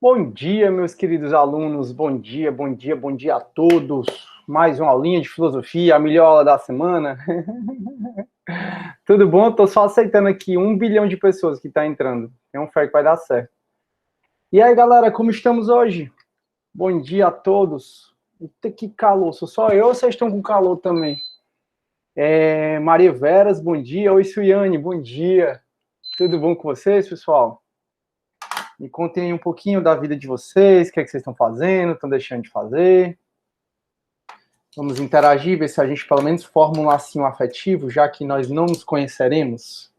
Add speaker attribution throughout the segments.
Speaker 1: Bom dia, meus queridos alunos. Bom dia, bom dia, bom dia a todos. Mais uma aulinha de filosofia, a melhor aula da semana. Tudo bom? Estou só aceitando aqui 1 bilhão de pessoas que está entrando. É um fé que vai dar certo. E aí, galera, como estamos hoje? Bom dia a todos. Eita, que calor. Sou só eu ou vocês estão com calor também? Maria Veras, bom dia. Oi, Suiane, bom dia. Tudo bom com vocês, pessoal? Me contem aí um pouquinho da vida de vocês, o que é que vocês estão fazendo, estão deixando de fazer. Vamos interagir, ver se a gente pelo menos forma um lacinho afetivo, já que nós não nos conheceremos.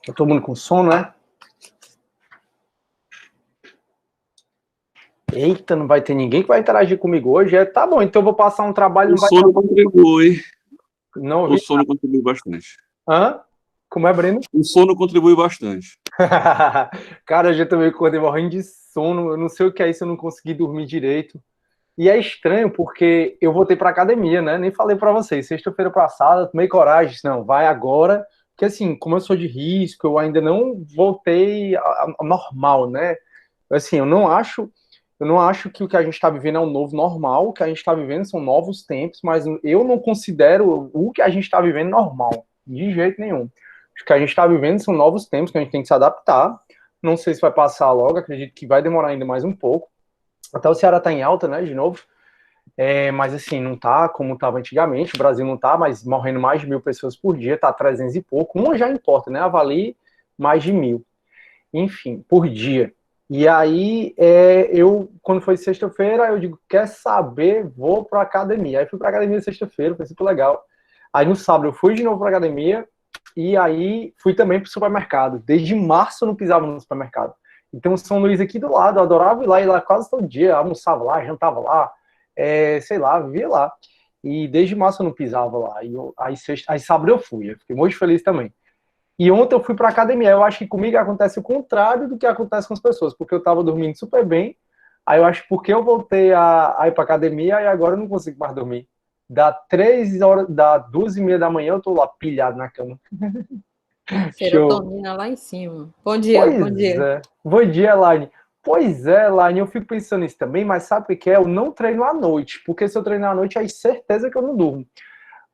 Speaker 1: Tá todo mundo com sono, né? Eita, não vai ter ninguém que vai interagir comigo hoje. Tá bom, então eu vou passar um trabalho...
Speaker 2: O sono contribui.
Speaker 1: Não ouvi.
Speaker 2: O sono contribui bastante.
Speaker 1: Hã? Como é, Breno?
Speaker 2: O sono contribui bastante.
Speaker 1: Cara, eu já também acordei morrendo de sono. Eu não sei o que é isso, eu não consegui dormir direito. E é estranho, porque eu voltei pra academia, né? Nem falei pra vocês. Sexta-feira passada, tomei coragem. Não, vai agora. Porque assim, como eu sou de risco, eu ainda não voltei a normal, né? Assim, eu não acho que o que a gente está vivendo é um novo normal. O que a gente está vivendo são novos tempos, mas eu não considero o que a gente está vivendo normal, de jeito nenhum. O que a gente está vivendo são novos tempos que a gente tem que se adaptar. Não sei se vai passar logo, acredito que vai demorar ainda mais um pouco. Até o Ceará está em alta, né, de novo. Mas assim, não tá como estava antigamente. O Brasil não tá, mas morrendo mais de 1.000 pessoas por dia, tá 300 e pouco. Uma já importa, né? Avalie mais de 1.000. Enfim, por dia. E aí, quando foi sexta-feira, eu digo, quer saber? Vou pra academia. Aí fui pra academia sexta-feira, foi super legal. Aí no sábado eu fui de novo pra academia, e aí fui também pro supermercado. Desde março eu não pisava no supermercado. Então, São Luís aqui do lado, eu adorava ir lá quase todo dia, almoçava lá, jantava lá, sei lá, vivia lá. E desde março eu não pisava lá. Aí sábado eu fui, eu fiquei muito feliz também. E ontem eu fui para academia. Eu acho que comigo acontece o contrário do que acontece com as pessoas, porque eu estava dormindo super bem. Aí eu acho que porque eu voltei a ir para academia e agora eu não consigo mais dormir. Dá 3 horas, dá 2h30 da manhã, eu tô lá pilhado na cama. Show.
Speaker 3: Serotonina lá em cima. Bom dia, bom
Speaker 1: Pois
Speaker 3: dia.
Speaker 1: é. Bom dia, Elaine. Pois é, Elaine, eu fico pensando nisso também, mas sabe o que é? Eu não treino à noite, porque se eu treinar à noite, aí certeza que eu não durmo.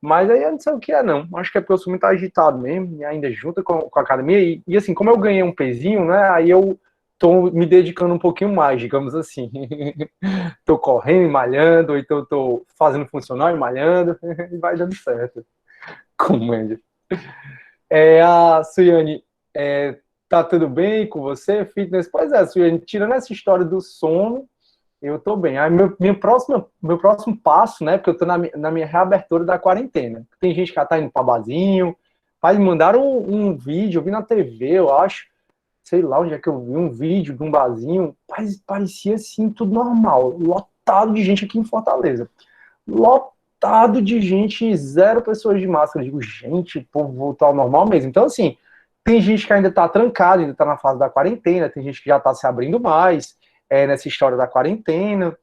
Speaker 1: Mas aí eu não sei o que é, não. Acho que é porque eu sou muito agitado mesmo, e ainda junto com a academia. E assim, como eu ganhei um pezinho, né? Aí eu tô me dedicando um pouquinho mais, digamos assim. Tô correndo e malhando, ou então tô fazendo funcional e malhando, e vai dando certo. Comédia. A Suiane, tá tudo bem com você? Fitness? Pois é, Suiane, tirando essa história do sono, eu tô bem. Aí meu próximo passo, né? Porque eu tô na minha reabertura da quarentena. Tem gente que já tá indo pra barzinho. Mas me mandaram um vídeo, eu vi na TV, eu acho. Sei lá onde é que eu vi um vídeo de um barzinho. Parecia assim, tudo normal. Lotado de gente aqui em Fortaleza. Lotado de gente, zero pessoas de máscara. Eu digo, gente, o povo voltou ao normal mesmo. Então, assim, tem gente que ainda tá trancada, ainda tá na fase da quarentena, tem gente que já tá se abrindo mais nessa história da quarentena.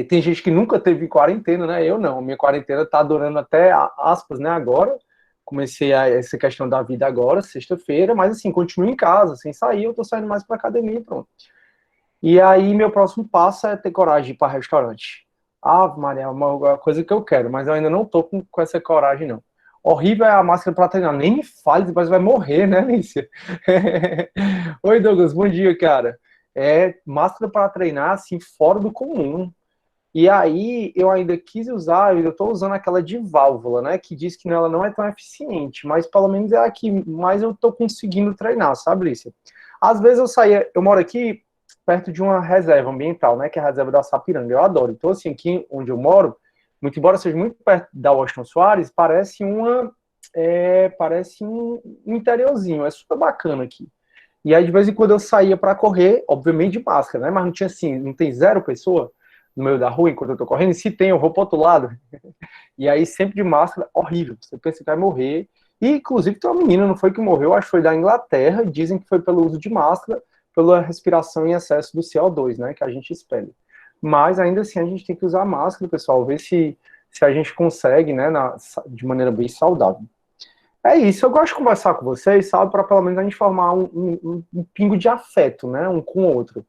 Speaker 1: Tem gente que nunca teve quarentena, né? Eu não. Minha quarentena tá durando até aspas, né? Agora. Comecei essa questão da vida agora, sexta-feira, mas assim, continuo em casa, sem sair, eu tô saindo mais pra academia e pronto. E aí, meu próximo passo é ter coragem de ir para restaurante. Ah, Maria, é uma coisa que eu quero, mas eu ainda não tô com essa coragem, não. Horrível é a máscara para treinar. Nem me fale, depois vai morrer, né, Lícia? Oi, Douglas, bom dia, cara. Máscara para treinar, assim, fora do comum. E aí, eu ainda quis usar, eu ainda estou usando aquela de válvula, né? Que diz que ela não é tão eficiente, mas pelo menos é a que mais eu estou conseguindo treinar, sabe, Lícia? Às vezes eu saía, eu moro aqui perto de uma reserva ambiental, né? Que é a reserva da Sapiranga, eu adoro. Então, assim, aqui onde eu moro, muito embora seja muito perto da Washington Soares, parece um interiorzinho, é super bacana aqui. E aí, de vez em quando, eu saía para correr, obviamente de máscara, né? Mas não tinha assim, não tem zero pessoa no meio da rua enquanto eu tô correndo, e se tem, eu vou pro outro lado. E aí, sempre de máscara, horrível. Você pensa que vai morrer. E, inclusive, tem uma menina, não foi que morreu, acho que foi da Inglaterra, dizem que foi pelo uso de máscara, pela respiração em excesso do CO2, né, que a gente espelha. Mas, ainda assim, a gente tem que usar máscara, pessoal, ver se a gente consegue, né, de maneira bem saudável. É isso, eu gosto de conversar com vocês, sabe, para pelo menos a gente formar um pingo de afeto, né, um com o outro.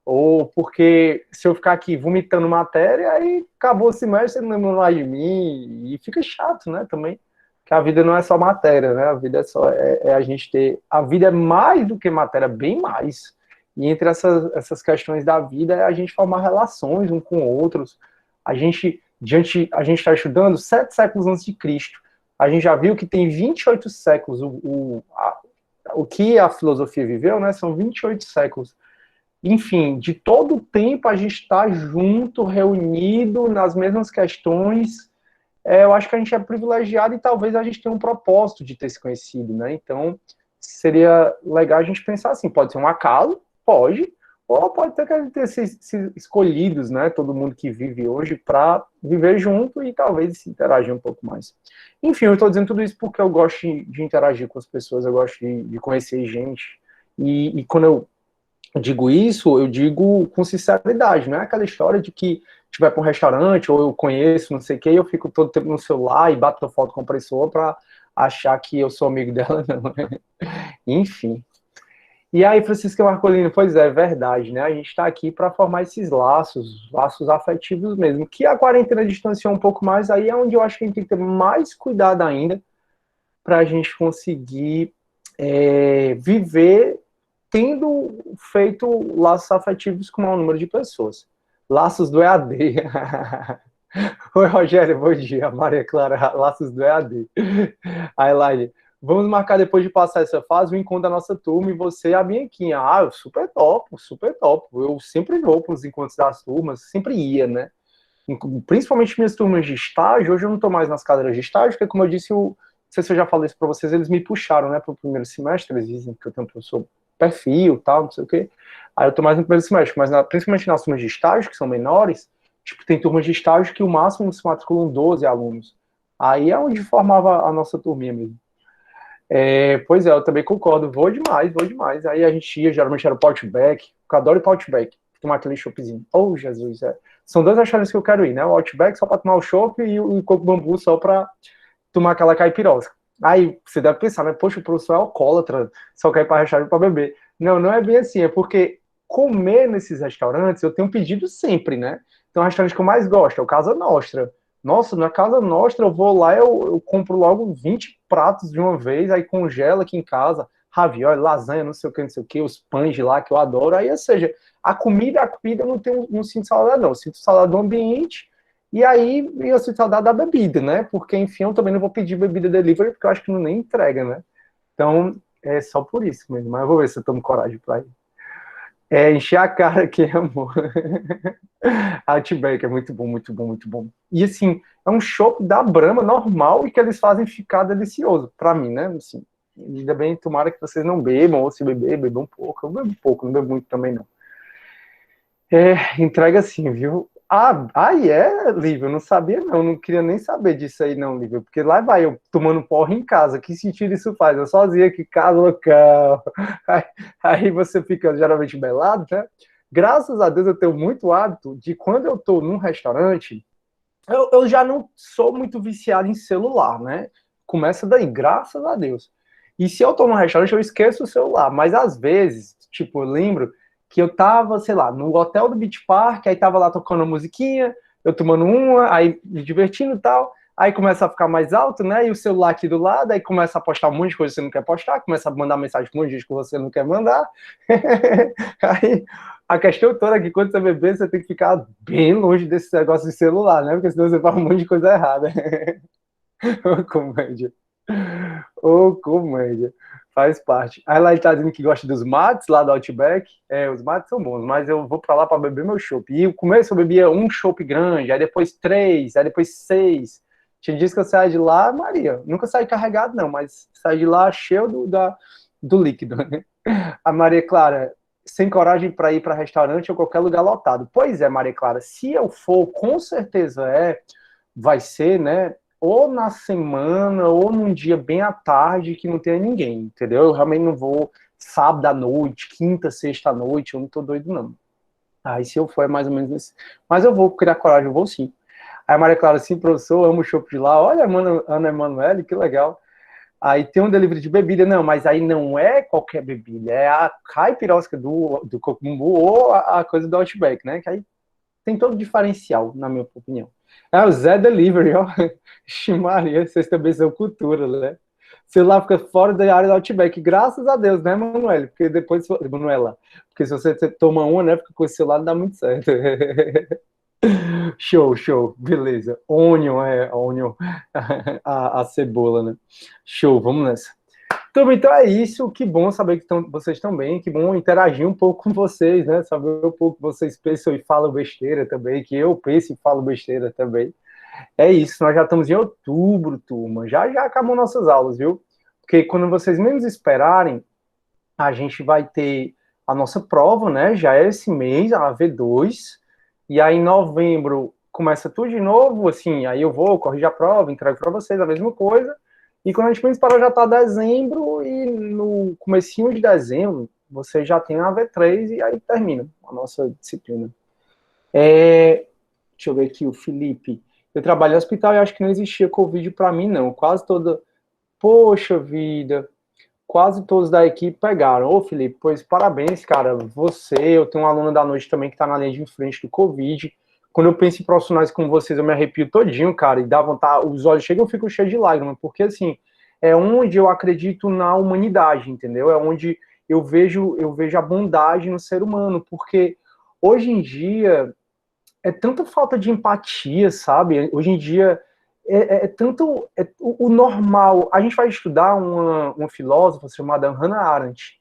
Speaker 1: Ou porque se eu ficar aqui vomitando matéria, aí acabou o semestre, não lembra mais de mim, e fica chato, né, também. Que a vida não é só matéria, né, a vida é a gente ter... A vida é mais do que matéria, bem mais. E entre essas questões da vida é a gente formar relações um com outros. A gente está estudando 7 séculos antes de Cristo. A gente já viu que tem 28 séculos. O que a filosofia viveu, né, são 28 séculos. Enfim, de todo o tempo a gente está junto, reunido nas mesmas questões. Eu acho que a gente é privilegiado e talvez a gente tenha um propósito de ter se conhecido, né? Então, seria legal a gente pensar assim, pode ser um acaso, pode, ou pode ter que a gente ter se escolhidos, né? Todo mundo que vive hoje para viver junto e talvez se interagir um pouco mais. Enfim, eu estou dizendo tudo isso porque eu gosto de interagir com as pessoas, eu gosto de conhecer gente. E quando eu digo isso, eu digo com sinceridade, não é aquela história de que tu vai para um restaurante, ou eu conheço, não sei o que, e eu fico todo tempo no celular e bato foto com a pessoa para achar que eu sou amigo dela, não. Enfim. E aí, Francisca Marcolino, pois é verdade, né? A gente está aqui para formar esses laços afetivos mesmo, que a quarentena distanciou um pouco mais, aí é onde eu acho que a gente tem que ter mais cuidado ainda para a gente conseguir viver tendo feito laços afetivos com o maior número de pessoas. Laços do EAD. Oi, Rogério, bom dia. Maria Clara, laços do EAD. A Elaine, vamos marcar depois de passar essa fase o encontro da nossa turma e você e a Bianquinha. Ah, eu super topo, super topo. Eu sempre vou para os encontros das turmas, sempre ia, né? Principalmente minhas turmas de estágio. Hoje eu não estou mais nas cadeiras de estágio, porque, como eu disse, não sei se eu já falei isso para vocês, eles me puxaram, né, para o primeiro semestre. Eles dizem que eu tenho um professor perfil, tal, não sei o quê. Aí eu tô mais no primeiro semestre, mas principalmente nas turmas de estágio, que são menores, tipo, tem turmas de estágio que o máximo se matriculam 12 alunos. Aí é onde formava a nossa turminha mesmo. Pois é, eu também concordo, vou demais. Aí a gente ia, geralmente era o Outback, eu adoro o Outback, tomar aquele choppzinho. Oh, Jesus, são 2 restaurantes que eu quero ir, né? O Outback só para tomar o chopp e o Coco Bambu só para tomar aquela caipirosca. Aí você deve pensar, né? Poxa, o professor é alcoólatra, só quer ir para restaurante para beber. Não, não é bem assim, é porque comer nesses restaurantes eu tenho pedido sempre, né? Então, o restaurante que eu mais gosto é o Casa Nostra. Nossa, na Casa Nostra eu vou lá, eu compro logo 20 pratos de uma vez, aí congela aqui em casa, ravioli, lasanha, não sei o que, os pães de lá que eu adoro. Aí, ou seja, a comida eu não sinto saudade, não. Eu sinto saudade do ambiente. E aí eu sinto saudade da bebida, né? Porque, enfim, eu também não vou pedir bebida delivery, porque eu acho que não nem entrega, né? Então, é só por isso mesmo. Mas eu vou ver se eu tomo coragem pra ir. Encher a cara aqui, amor. Outback é muito bom, muito bom, muito bom. E, assim, é um chopp da Brahma normal e que eles fazem ficar delicioso. Pra mim, né? Assim, ainda bem, tomara que vocês não bebam, ou se beber, bebam pouco. Eu bebo pouco, não bebo muito também, não. Entrega assim, viu? Lívia, eu não sabia não, não queria nem saber disso aí não, Lívia, porque lá vai eu tomando porra em casa, que sentido isso faz? Eu sozinha aqui, casa local, aí você fica geralmente belado, né? Graças a Deus eu tenho muito hábito de quando eu tô num restaurante, eu já não sou muito viciado em celular, né? Começa daí, graças a Deus. E se eu tô num restaurante, eu esqueço o celular, mas às vezes, tipo, eu lembro que eu tava, sei lá, no hotel do Beach Park, aí tava lá tocando uma musiquinha, eu tomando uma, aí me divertindo e tal, aí começa a ficar mais alto, né, e o celular aqui do lado, aí começa a postar um monte de coisa que você não quer postar, começa a mandar mensagem pra um monte de gente que você não quer mandar, aí a questão toda é que quando você beber, você tem que ficar bem longe desse negócio de celular, né, porque senão você faz um monte de coisa errada. Ô, comédia. Ô, comédia. Faz parte. Aí lá ele tá dizendo que gosta dos mates lá do Outback. Os mates são bons, mas eu vou pra lá pra beber meu chopp. E no começo eu bebia um chopp grande, aí depois 3, aí depois 6. Tinha dias que eu saía de lá, Maria, nunca saí carregado não, mas saí de lá cheio do líquido. Né? A Maria Clara, sem coragem para ir para restaurante ou qualquer lugar lotado. Pois é, Maria Clara, se eu for, com certeza vai ser, né? Ou na semana, ou num dia bem à tarde que não tenha ninguém, entendeu? Eu realmente não vou sábado à noite, quinta, sexta à noite, eu não tô doido, não. Aí se eu for é mais ou menos assim. Mas eu vou criar coragem, eu vou sim. Aí a Maria Clara, sim, professor, amo o chopp de lá. Olha, Ana Emanuele, que legal. Aí tem um delivery de bebida, não, mas aí não é qualquer bebida, é a caipirosca do Cocumbu ou a coisa do Outback, né? Que aí tem todo diferencial, na minha opinião. É o Zé Delivery, ó. Maria, vocês também são cultura, né? O celular fica fora da área do Outback, graças a Deus, né, Manuela? Porque depois, Manuela, porque se você toma uma, né, porque com o celular não dá muito certo. Show, beleza. Onion, a cebola, né? Show, vamos nessa. Então é isso, que bom saber que vocês estão bem, que bom interagir um pouco com vocês, né? Saber um pouco que vocês pensam e falam besteira também, que eu penso e falo besteira também. É isso, nós já estamos em outubro, turma. Já acabam nossas aulas, viu? Porque quando vocês menos esperarem, a gente vai ter a nossa prova, né? Já é esse mês, a V2. E aí em novembro começa tudo de novo, assim, aí eu vou, corrigir a prova, entrego para vocês a mesma coisa. E quando a gente menos parar já está dezembro e no comecinho de dezembro você já tem a V3 e aí termina a nossa disciplina. Deixa eu ver aqui o Felipe. Eu trabalho em hospital e acho que não existia Covid para mim, não. Poxa vida, quase todos da equipe pegaram. Ô, Felipe, pois parabéns, cara. Eu tenho um aluno da noite também que está na linha de frente do Covid. Quando eu penso em profissionais como vocês, eu me arrepio todinho, cara, e dá vontade, os olhos chegam e eu fico cheio de lágrimas, porque, assim, é onde eu acredito na humanidade, entendeu? É onde eu vejo a bondade no ser humano, porque hoje em dia é tanta falta de empatia, sabe? Hoje em dia o normal. A gente vai estudar uma filósofa chamada Hannah Arendt.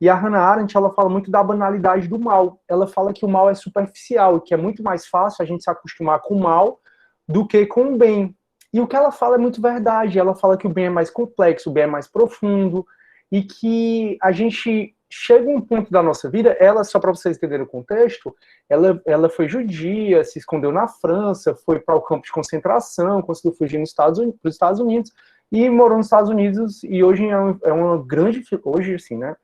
Speaker 1: E a Hannah Arendt, ela fala muito da banalidade do mal. Ela fala que o mal é superficial e que é muito mais fácil a gente se acostumar com o mal do que com o bem. E o que ela fala é muito verdade. Ela fala que o bem é mais complexo, o bem é mais profundo e que a gente chega a um ponto da nossa vida, ela, só para vocês entenderem o contexto, ela foi judia, se escondeu na França, foi para o campo de concentração, conseguiu fugir para os Estados Unidos e morou nos Estados Unidos e hoje é uma grande, hoje assim, né?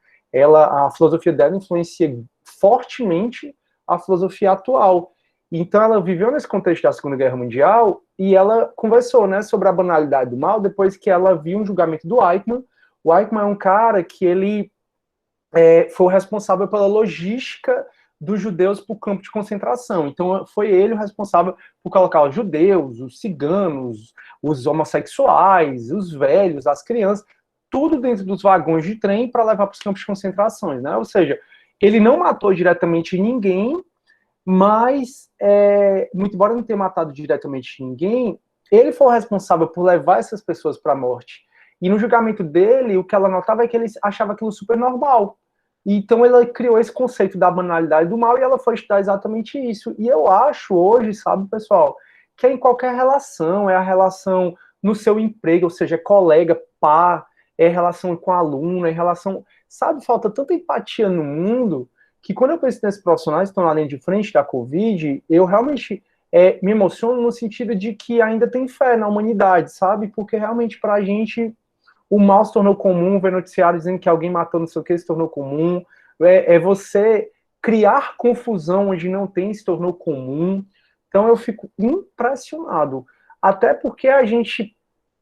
Speaker 1: A filosofia dela influencia fortemente a filosofia atual. Então ela viveu nesse contexto da Segunda Guerra Mundial e ela conversou, né, sobre a banalidade do mal depois que ela viu um julgamento do Eichmann. O Eichmann é um cara que ele foi o responsável pela logística dos judeus para o campo de concentração. Então foi ele o responsável por colocar os judeus, os ciganos, os homossexuais, os velhos, as crianças, tudo dentro dos vagões de trem para levar para os campos de concentração, né? Ou seja, ele não matou diretamente ninguém, mas, muito embora não tenha matado diretamente ninguém, ele foi o responsável por levar essas pessoas para a morte. E no julgamento dele, o que ela notava é que ele achava aquilo super normal. Então ela criou esse conceito da banalidade do mal e ela foi estudar exatamente isso. E eu acho hoje, sabe, pessoal, que é em qualquer relação, é a relação no seu emprego, ou seja, colega, par, é relação com aluno, é relação... Sabe, falta tanta empatia no mundo que quando eu penso nesses profissionais que estão na linha de frente da Covid, eu realmente me emociono no sentido de que ainda tem fé na humanidade, sabe? Porque realmente para a gente o mal se tornou comum, ver noticiário dizendo que alguém matou não sei o que se tornou comum, você criar confusão onde não tem se tornou comum. Então eu fico impressionado, até porque a gente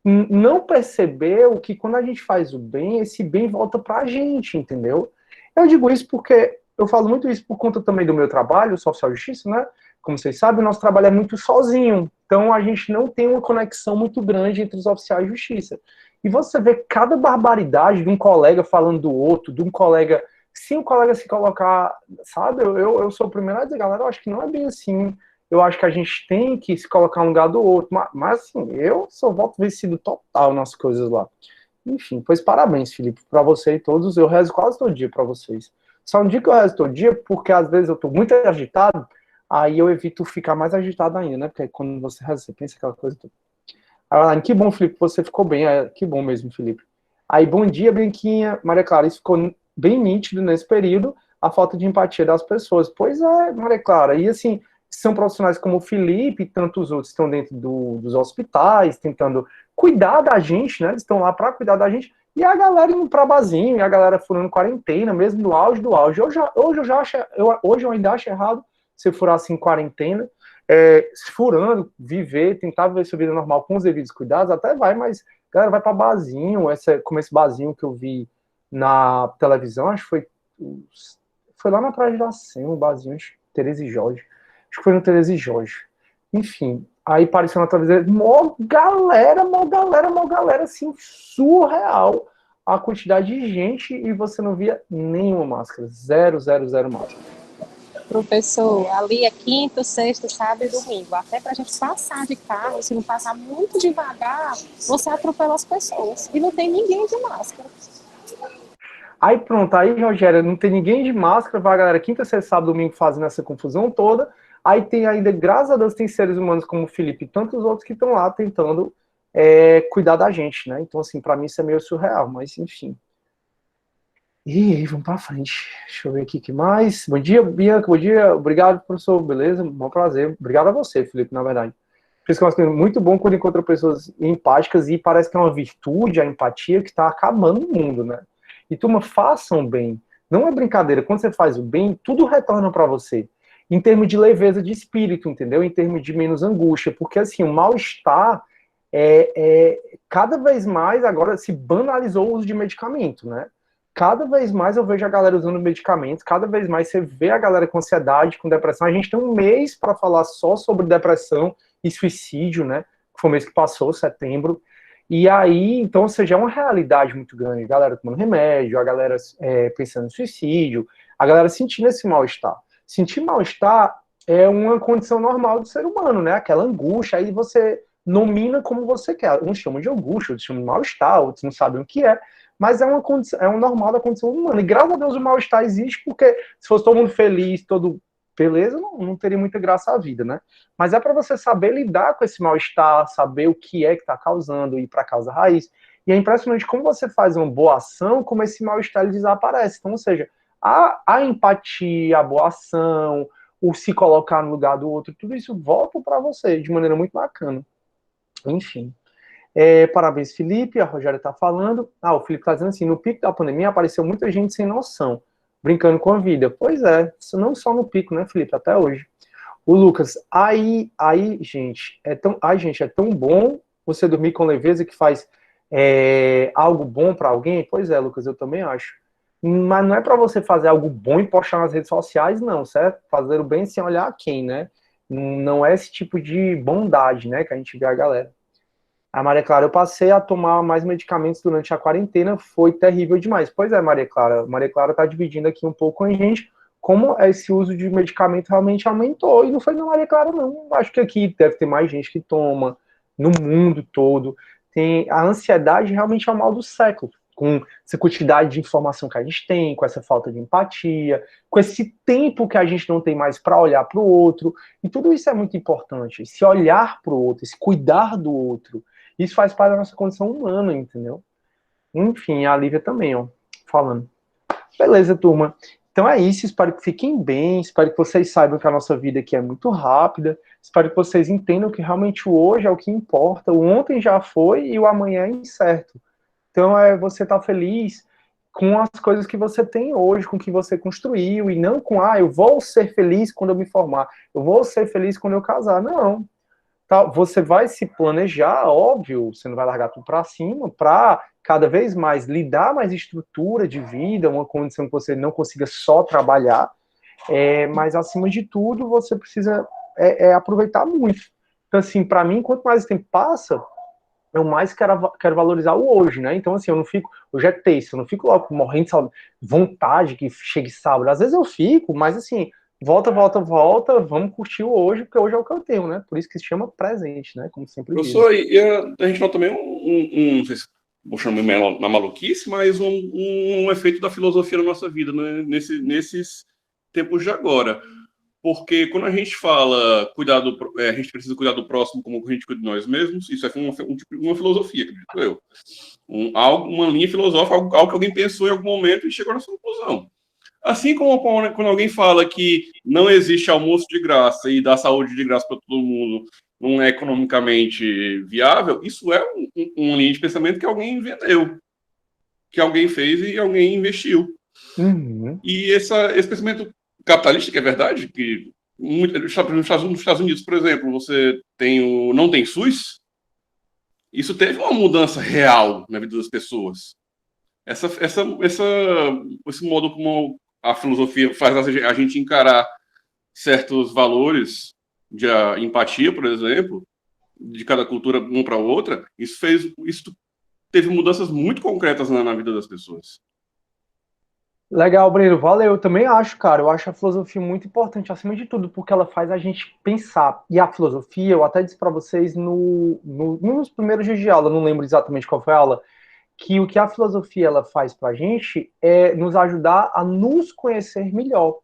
Speaker 1: não percebeu que quando a gente faz o bem, esse bem volta pra gente, entendeu? Eu digo isso porque eu falo muito isso por conta também do meu trabalho, social justiça, né? Como vocês sabem, o nosso trabalho é muito sozinho. Então a gente não tem uma conexão muito grande entre os oficiais de justiça. E você vê cada barbaridade de um colega falando do outro, de um colega. Se um colega se colocar, sabe, eu sou o primeiro a dizer, galera, eu acho que não é bem assim. Eu acho que a gente tem que se colocar no lugar do outro. Mas assim, eu sou voto vencido total nas coisas lá. Enfim, pois parabéns, Felipe, para você e todos. Eu rezo quase todo dia para vocês. Só um dia que eu rezo todo dia, porque às vezes eu tô muito agitado, aí eu evito ficar mais agitado ainda, né? Porque quando você reza, você pensa aquela coisa toda. Aí, que bom, Felipe, você ficou bem. Que bom mesmo, Felipe. Aí, bom dia, Brinquinha. Maria Clara, isso ficou bem nítido nesse período, a falta de empatia das pessoas. Pois é, Maria Clara. E assim, são profissionais como o Felipe e tantos outros que estão dentro dos hospitais, tentando cuidar da gente, né? Eles estão lá para cuidar da gente. E a galera indo para barzinho, e a galera furando quarentena, mesmo no auge do auge. Hoje eu ainda acho errado você furar assim quarentena. Furando, tentar viver sua vida normal com os devidos cuidados, até vai, mas Galera, vai pra barzinho, como esse barzinho que eu vi na televisão, acho que foi lá na Praia de Iracema, um barzinho, acho que Tereza e Jorge. Acho que foi no Tereza e Jorge. Enfim, aí apareceu na televisão, mó galera, assim, surreal a quantidade de gente e você não via nenhuma máscara. Zero máscara.
Speaker 4: Professor, ali é quinta, sexta, sábado e domingo. Até para a gente passar de carro, se não passar muito devagar, você atropela as pessoas. E não tem ninguém de máscara.
Speaker 1: Aí pronto, aí, Rogério, não tem ninguém de máscara, vai a galera quinta, sexta, sábado, domingo fazendo essa confusão toda. Aí tem ainda, graças a Deus, tem seres humanos como o Felipe e tantos outros que estão lá tentando cuidar da gente, né? Então, assim, para mim isso é meio surreal, mas enfim. E aí, vamos para frente. Deixa eu ver aqui o que mais. Bom dia, Bianca. Bom dia. Obrigado, professor. Beleza? Bom prazer. Obrigado a você, Felipe, na verdade. Por isso que é muito bom quando encontra pessoas empáticas e parece que é uma virtude, a empatia, que está acabando no mundo, né? E, turma, façam bem. Não é brincadeira. Quando você faz o bem, tudo retorna para você. Em termos de leveza de espírito, entendeu? Em termos de menos angústia. Porque, assim, o mal-estar cada vez mais agora se banalizou o uso de medicamento, né? Cada vez mais eu vejo a galera usando medicamentos, cada vez mais você vê a galera com ansiedade, com depressão. A gente tem um mês para falar só sobre depressão e suicídio, né? Foi o mês que passou, setembro. E aí, então, ou seja, é uma realidade muito grande. A galera tomando remédio, a galera pensando em suicídio, a galera sentindo esse mal-estar. Sentir mal-estar é uma condição normal do ser humano, né? Aquela angústia, aí você nomina como você quer. Uns chamam de angústia, outros chamam de mal-estar, outros não sabem o que é. Mas é um normal da condição humana. E graças a Deus o mal-estar existe, porque se fosse todo mundo feliz, todo beleza, não teria muita graça a vida, né? Mas é para você saber lidar com esse mal-estar, saber o que é que está causando, ir para a causa raiz. E é impressionante como você faz uma boa ação, como esse mal-estar ele desaparece. Então, ou seja, a empatia, a boa ação, o se colocar no lugar do outro, tudo isso volta para você de maneira muito bacana. Enfim. Parabéns, Felipe. A Rogéria está falando. O Felipe está dizendo assim: no pico da pandemia apareceu muita gente sem noção, brincando com a vida. Pois é, isso não só no pico, né, Felipe? Até hoje. O Lucas, gente, é tão bom você dormir com leveza que faz algo bom para alguém? Pois é, Lucas, eu também acho. Mas não é para você fazer algo bom e postar nas redes sociais, não, certo? Fazer o bem sem olhar a quem, né? Não é esse tipo de bondade, né, que a gente vê a galera. A Maria Clara, eu passei a tomar mais medicamentos durante a quarentena, foi terrível demais. Pois é, Maria Clara. Maria Clara está dividindo aqui um pouco com a gente como esse uso de medicamento realmente aumentou. E não foi na Maria Clara, não. Acho que aqui deve ter mais gente que toma, no mundo todo. A ansiedade realmente é o mal do século. Com essa quantidade de informação que a gente tem, com essa falta de empatia, com esse tempo que a gente não tem mais para olhar para o outro. E tudo isso é muito importante. Se olhar para o outro, se cuidar do outro. Isso faz parte da nossa condição humana, entendeu? Enfim, a Lívia também, ó, falando. Beleza, turma. Então é isso, espero que fiquem bem, espero que vocês saibam que a nossa vida aqui é muito rápida, espero que vocês entendam que realmente o hoje é o que importa, o ontem já foi e o amanhã é incerto. Então você estar feliz com as coisas que você tem hoje, com o que você construiu, e não com, eu vou ser feliz quando eu me formar, eu vou ser feliz quando eu casar. Não. Você vai se planejar, óbvio, você não vai largar tudo para cima, para cada vez mais lidar mais estrutura de vida, uma condição que você não consiga só trabalhar, mas acima de tudo você precisa aproveitar muito. Então, assim, para mim, quanto mais o tempo passa, eu mais quero valorizar o hoje, né? Então, assim, eu não fico, hoje é terça, eu não fico logo morrendo de vontade que chegue sábado. Às vezes eu fico, mas assim, volta, vamos curtir o hoje, porque hoje é o que eu tenho, né? Por isso que se chama presente, né? Como sempre diz.
Speaker 2: Professor, e a gente nota também não sei se vou chamar na maluquice, mas um efeito da filosofia na nossa vida, né? Nesses tempos de agora. Porque quando a gente fala a gente precisa cuidar do próximo como a gente cuida de nós mesmos, isso é uma filosofia, acredito eu. Uma linha filosófica, algo que alguém pensou em algum momento e chegou nessa conclusão. Assim como quando alguém fala que não existe almoço de graça e dá saúde de graça para todo mundo não é economicamente viável, isso é uma linha de pensamento que alguém vendeu, que alguém fez e alguém investiu.
Speaker 1: Uhum.
Speaker 2: E esse pensamento capitalista, que é verdade, que nos Estados Unidos, por exemplo, você não tem SUS, isso teve uma mudança real na vida das pessoas. Esse modo como a filosofia faz a gente encarar certos valores de empatia, por exemplo, de cada cultura uma para outra, isso teve mudanças muito concretas na vida das pessoas.
Speaker 1: Legal, Breno, valeu. Eu também acho, cara. Eu acho a filosofia muito importante, acima de tudo, porque ela faz a gente pensar. E a filosofia, eu até disse para vocês nos primeiros dias de aula, não lembro exatamente qual foi a aula, que o que a filosofia ela faz para a gente é nos ajudar a nos conhecer melhor.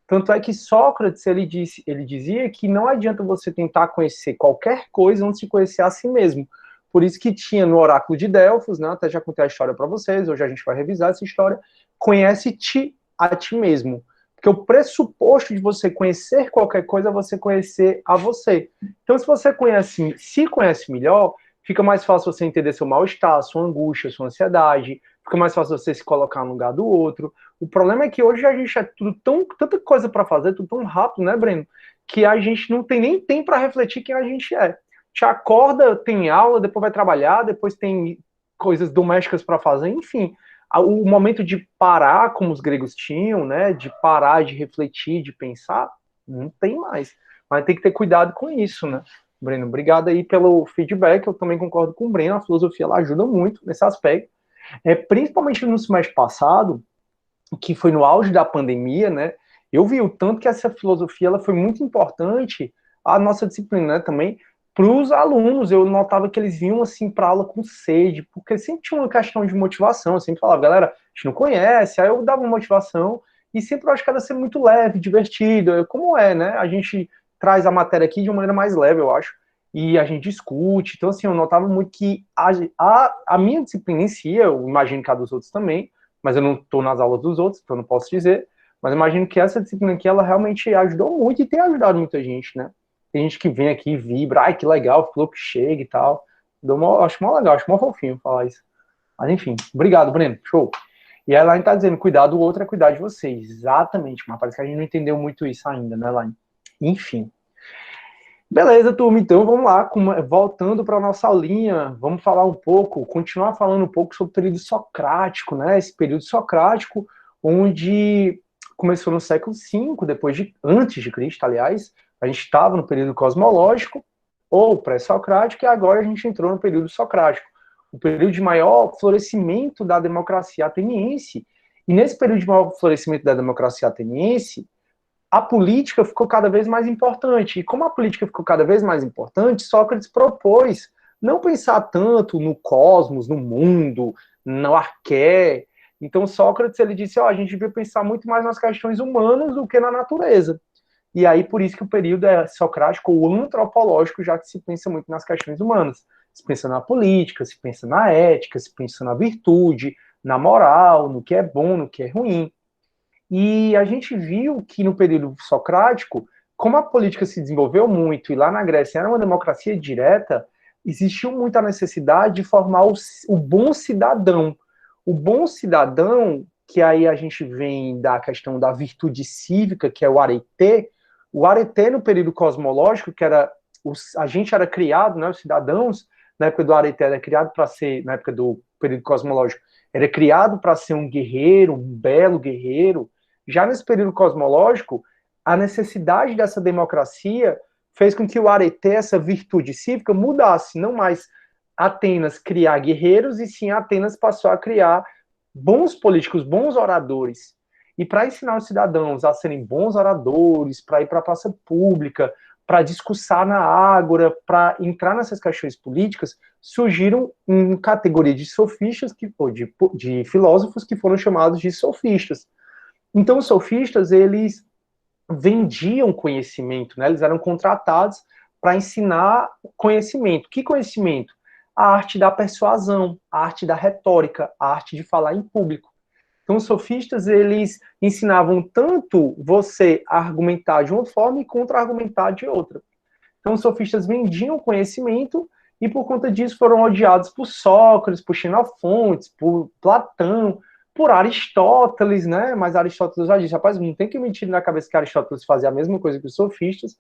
Speaker 1: Tanto é que Sócrates ele dizia que não adianta você tentar conhecer qualquer coisa antes de conhecer a si mesmo. Por isso que tinha no oráculo de Delfos, né, até já contei a história para vocês, hoje a gente vai revisar essa história, conhece-te a ti mesmo. Porque o pressuposto de você conhecer qualquer coisa é você conhecer a você. Então, se você se conhece melhor, fica mais fácil você entender seu mal-estar, sua angústia, sua ansiedade, fica mais fácil você se colocar no lugar do outro. O problema é que hoje a gente é tanta coisa para fazer, tudo tão rápido, né, Breno? Que a gente não tem nem tempo para refletir quem a gente é. Te acorda, tem aula, depois vai trabalhar, depois tem coisas domésticas para fazer, enfim. O momento de parar, como os gregos tinham, né, de parar, de refletir, de pensar, não tem mais. Mas tem que ter cuidado com isso, né? Breno, obrigado aí pelo feedback, eu também concordo com o Breno, a filosofia ela ajuda muito nesse aspecto. Principalmente no semestre passado, que foi no auge da pandemia, né, eu vi o tanto que essa filosofia ela foi muito importante, a nossa disciplina, né, também, para os alunos. Eu notava que eles vinham assim para aula com sede, porque sempre tinha uma questão de motivação. Eu sempre falava, galera, a gente não conhece, aí eu dava uma motivação e sempre eu acho que era ser muito leve, divertido, como é, né? A gente traz a matéria aqui de uma maneira mais leve, eu acho, e a gente discute. Então, assim, eu notava muito que a minha disciplina em si, eu imagino que a dos outros também, mas eu não estou nas aulas dos outros, então eu não posso dizer, mas eu imagino que essa disciplina aqui, ela realmente ajudou muito e tem ajudado muita gente, né? Tem gente que vem aqui e vibra, ai, que legal, falou que chega e tal. Acho mó legal, acho mó fofinho falar isso. Mas enfim, obrigado, Breno, show. E a Elaine tá dizendo, cuidar do outro é cuidar de vocês. Exatamente, mas parece que a gente não entendeu muito isso ainda, né, Elaine? Enfim. Beleza, turma, então vamos lá, voltando para a nossa aulinha, vamos falar um pouco, continuar falando um pouco sobre o período socrático, né? Esse período socrático, onde começou no século V, antes de Cristo, aliás. A gente estava no período cosmológico, ou pré-socrático, e agora a gente entrou no período socrático, o período de maior florescimento da democracia ateniense. E nesse período de maior florescimento da democracia ateniense, a política ficou cada vez mais importante. E como a política ficou cada vez mais importante, Sócrates propôs não pensar tanto no cosmos, no mundo, no arqué. Então Sócrates ele disse, a gente devia pensar muito mais nas questões humanas do que na natureza. E aí, por isso que o período é socrático ou antropológico, já que se pensa muito nas questões humanas. Se pensa na política, se pensa na ética, se pensa na virtude, na moral, no que é bom, no que é ruim. E a gente viu que no período socrático, como a política se desenvolveu muito, e lá na Grécia era uma democracia direta, existiu muita necessidade de formar o bom cidadão. O bom cidadão, que aí a gente vem da questão da virtude cívica, que é o arete. O arete no período cosmológico, que era a gente era criado, né, os cidadãos, na época do arete era criado para ser, na época do período cosmológico, era criado para ser um guerreiro, um belo guerreiro. Já nesse período cosmológico, a necessidade dessa democracia fez com que o arete, essa virtude cívica, mudasse. Não mais Atenas criar guerreiros, e sim Atenas passou a criar bons políticos, bons oradores. E para ensinar os cidadãos a serem bons oradores, para ir para a praça pública, para discursar na ágora, para entrar nessas questões políticas, surgiram uma categoria de sofistas, de filósofos que foram chamados de sofistas. Então, os sofistas, eles vendiam conhecimento, né? Eles eram contratados para ensinar conhecimento. Que conhecimento? A arte da persuasão, a arte da retórica, a arte de falar em público. Então, os sofistas, eles ensinavam tanto você a argumentar de uma forma e contra-argumentar de outra. Então, os sofistas vendiam conhecimento e, por conta disso, foram odiados por Sócrates, por Xenofontes, por Platão, por Aristóteles, né? Mas Aristóteles já disse, rapaz, não tem que mentir na cabeça que Aristóteles fazia a mesma coisa que os sofistas.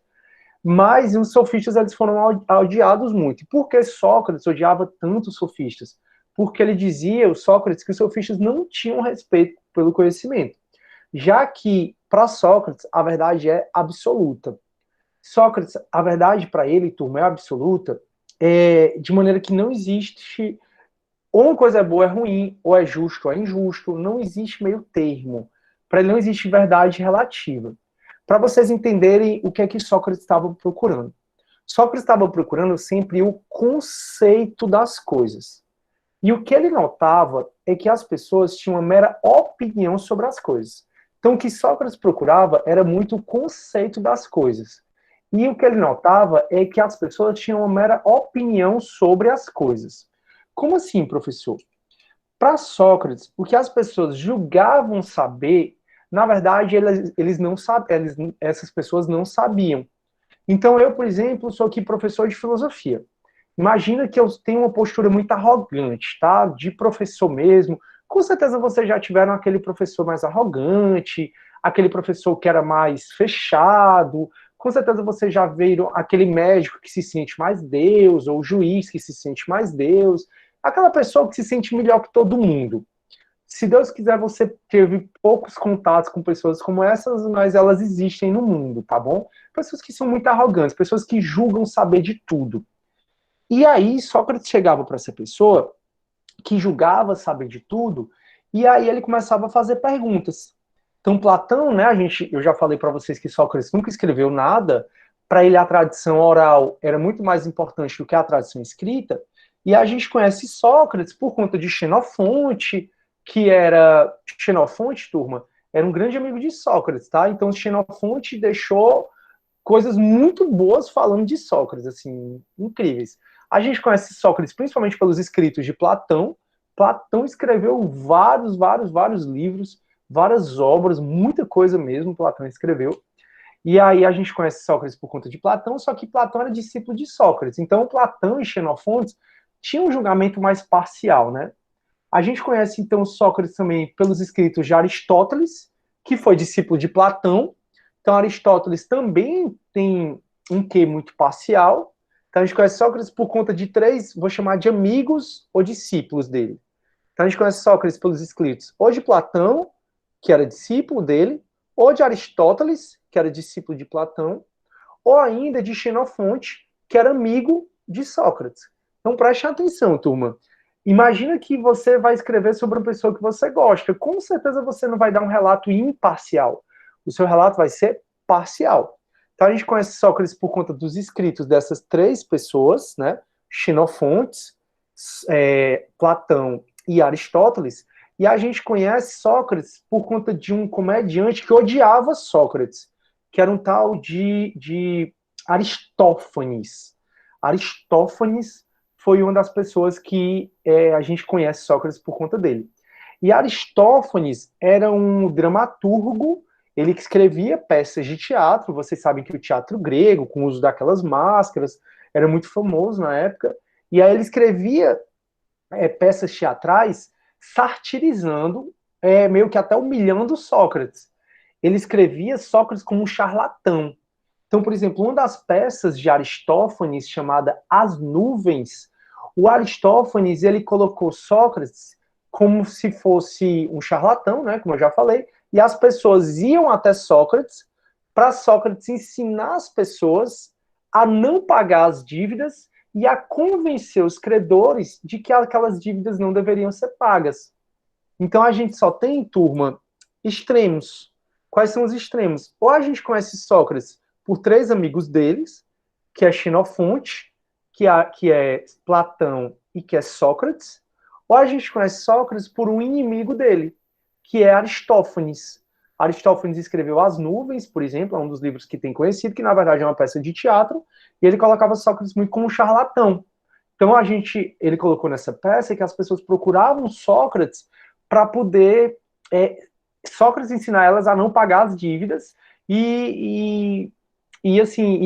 Speaker 1: Mas os sofistas eles foram odiados muito. E por que Sócrates odiava tanto os sofistas? Porque ele dizia, o Sócrates, que os sofistas não tinham respeito pelo conhecimento. Já que, para Sócrates, a verdade é absoluta. Sócrates, a verdade para ele, turma, é absoluta, de maneira que não existe ou uma coisa é boa, é ruim, ou é justo, ou é injusto, não existe meio termo. Para ele não existe verdade relativa. Para vocês entenderem o que é que Sócrates estava procurando. Sócrates estava procurando sempre o conceito das coisas. E o que ele notava é que as pessoas tinham uma mera opinião sobre as coisas. Então, o que Sócrates procurava era muito o conceito das coisas. E o que ele notava é que as pessoas tinham uma mera opinião sobre as coisas. Como assim, professor? Para Sócrates, o que as pessoas julgavam saber, na verdade, eles não sabem, essas pessoas não sabiam. Então, eu, por exemplo, sou aqui professor de filosofia. Imagina que eu tenho uma postura muito arrogante, tá? De professor mesmo. Com certeza vocês já tiveram aquele professor mais arrogante, aquele professor que era mais fechado. Com certeza vocês já viram aquele médico que se sente mais Deus, ou o juiz que se sente mais Deus. Aquela pessoa que se sente melhor que todo mundo. Se Deus quiser, você teve poucos contatos com pessoas como essas, mas elas existem no mundo, tá bom? Pessoas que são muito arrogantes, pessoas que julgam saber de tudo. E aí, Sócrates chegava para essa pessoa que julgava saber de tudo, e aí ele começava a fazer perguntas. Então, Platão, né, eu já falei para vocês que Sócrates nunca escreveu nada, para ele a tradição oral era muito mais importante do que a tradição escrita, e a gente conhece Sócrates por conta de Xenofonte, Xenofonte, turma, era um grande amigo de Sócrates, tá? Então, Xenofonte deixou coisas muito boas falando de Sócrates, assim, incríveis. A gente conhece Sócrates principalmente pelos escritos de Platão. Platão escreveu vários livros, várias obras, muita coisa mesmo Platão escreveu. E aí a gente conhece Sócrates por conta de Platão, só que Platão era discípulo de Sócrates. Então Platão e Xenofonte tinham um julgamento mais parcial, né? A gente conhece então Sócrates também pelos escritos de Aristóteles, que foi discípulo de Platão. Então Aristóteles também tem um quê muito parcial. Então a gente conhece Sócrates por conta de 3, vou chamar de amigos ou discípulos dele. Então a gente conhece Sócrates pelos escritos ou de Platão, que era discípulo dele, ou de Aristóteles, que era discípulo de Platão, ou ainda de Xenofonte, que era amigo de Sócrates. Então preste atenção, turma. Imagina que você vai escrever sobre uma pessoa que você gosta. Com certeza você não vai dar um relato imparcial. O seu relato vai ser parcial. Então a gente conhece Sócrates por conta dos escritos dessas 3 pessoas, né? Xenofonte, Platão e Aristóteles. E a gente conhece Sócrates por conta de um comediante que odiava Sócrates, que era um tal de Aristófanes. Aristófanes foi uma das pessoas que a gente conhece Sócrates por conta dele. E Aristófanes era um dramaturgo, ele que escrevia peças de teatro. Vocês sabem que o teatro grego, com o uso daquelas máscaras, era muito famoso na época. E aí ele escrevia peças teatrais satirizando, meio que até humilhando Sócrates. Ele escrevia Sócrates como um charlatão. Então, por exemplo, uma das peças de Aristófanes, chamada As Nuvens, o Aristófanes, ele colocou Sócrates como se fosse um charlatão, né, como eu já falei, e as pessoas iam até Sócrates para Sócrates ensinar as pessoas a não pagar as dívidas e a convencer os credores de que aquelas dívidas não deveriam ser pagas. Então a gente só tem, turma, extremos. Quais são os extremos? Ou a gente conhece Sócrates por 3 amigos deles, que é Xenofonte, que é Platão e que é Sócrates, ou a gente conhece Sócrates por um inimigo dele, que é Aristófanes. Aristófanes escreveu As Nuvens, por exemplo, é um dos livros que tem conhecido, que na verdade é uma peça de teatro, e ele colocava Sócrates muito como um charlatão. Então ele colocou nessa peça que as pessoas procuravam Sócrates para poder Sócrates ensinar elas a não pagar as dívidas e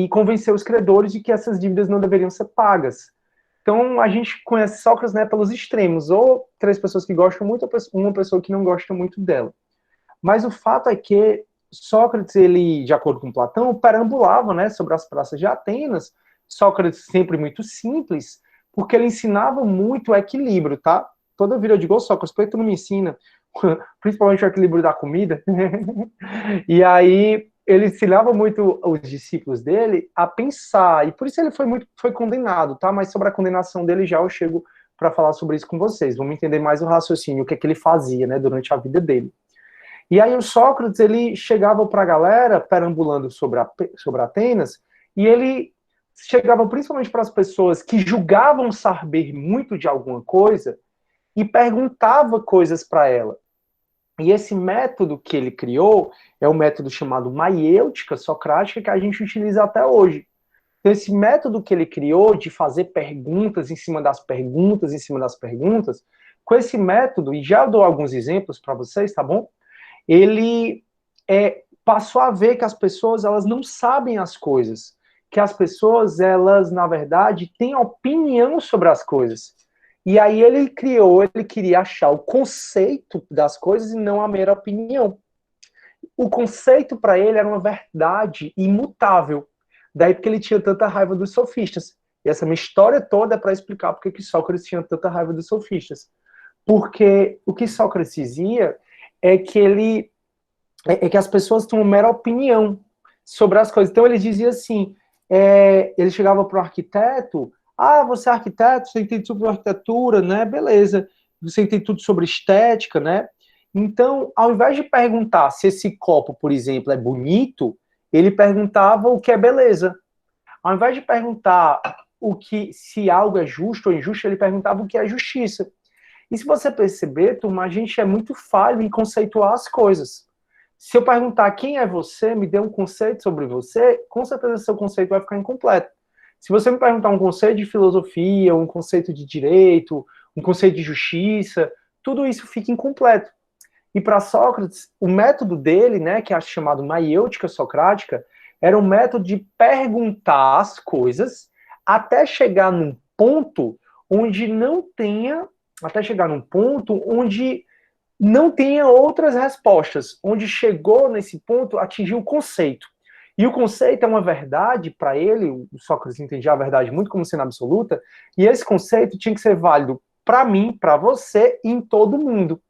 Speaker 1: convencer os credores de que essas dívidas não deveriam ser pagas. Então, a gente conhece Sócrates, né, pelos extremos, ou 3 pessoas que gostam muito, ou uma pessoa que não gosta muito dela. Mas o fato é que Sócrates, ele, de acordo com Platão, perambulava, né, sobre as praças de Atenas. Sócrates sempre muito simples, porque ele ensinava muito o equilíbrio, tá? Toda vida eu digo, ô Sócrates, por que tu não me ensina? Principalmente o equilíbrio da comida. E aí ele ensinava muito os discípulos dele a pensar, e por isso ele foi condenado, tá? Mas sobre a condenação dele já eu chego para falar sobre isso com vocês. Vamos entender mais o raciocínio, o que é que ele fazia, né, durante a vida dele. E aí o Sócrates, ele chegava para a galera, perambulando sobre Atenas, e ele chegava principalmente para as pessoas que julgavam saber muito de alguma coisa e perguntava coisas para ela. E esse método que ele criou é o método chamado maiêutica socrática, que a gente utiliza até hoje. Então, esse método que ele criou de fazer perguntas em cima das perguntas, em cima das perguntas, com esse método, e já dou alguns exemplos para vocês, tá bom? Ele passou a ver que as pessoas, elas não sabem as coisas, que as pessoas, elas, na verdade, têm opinião sobre as coisas. E aí ele queria achar o conceito das coisas e não a mera opinião. O conceito para ele era uma verdade imutável. Daí porque ele tinha tanta raiva dos sofistas. E essa minha história toda é para explicar porque que Sócrates tinha tanta raiva dos sofistas. Porque o que Sócrates dizia é que as pessoas têm uma mera opinião sobre as coisas. Então ele dizia assim, ele chegava para o arquiteto, você é arquiteto, você entende tudo sobre arquitetura, né? Beleza. Você entende tudo sobre estética, né? Então, ao invés de perguntar se esse copo, por exemplo, é bonito, ele perguntava o que é beleza. Ao invés de perguntar se algo é justo ou injusto, ele perguntava o que é justiça. E se você perceber, turma, a gente é muito falho em conceituar as coisas. Se eu perguntar quem é você, me dê um conceito sobre você, com certeza seu conceito vai ficar incompleto. Se você me perguntar um conceito de filosofia, um conceito de direito, um conceito de justiça, tudo isso fica incompleto. E para Sócrates, o método dele, né, que é chamado maiêutica socrática, era um método de perguntar as coisas até chegar num ponto onde não tenha outras respostas, onde chegou nesse ponto, atingiu o conceito. E o conceito é uma verdade para ele, o Sócrates entendia a verdade muito como sendo absoluta, e esse conceito tinha que ser válido para mim, para você e em todo mundo.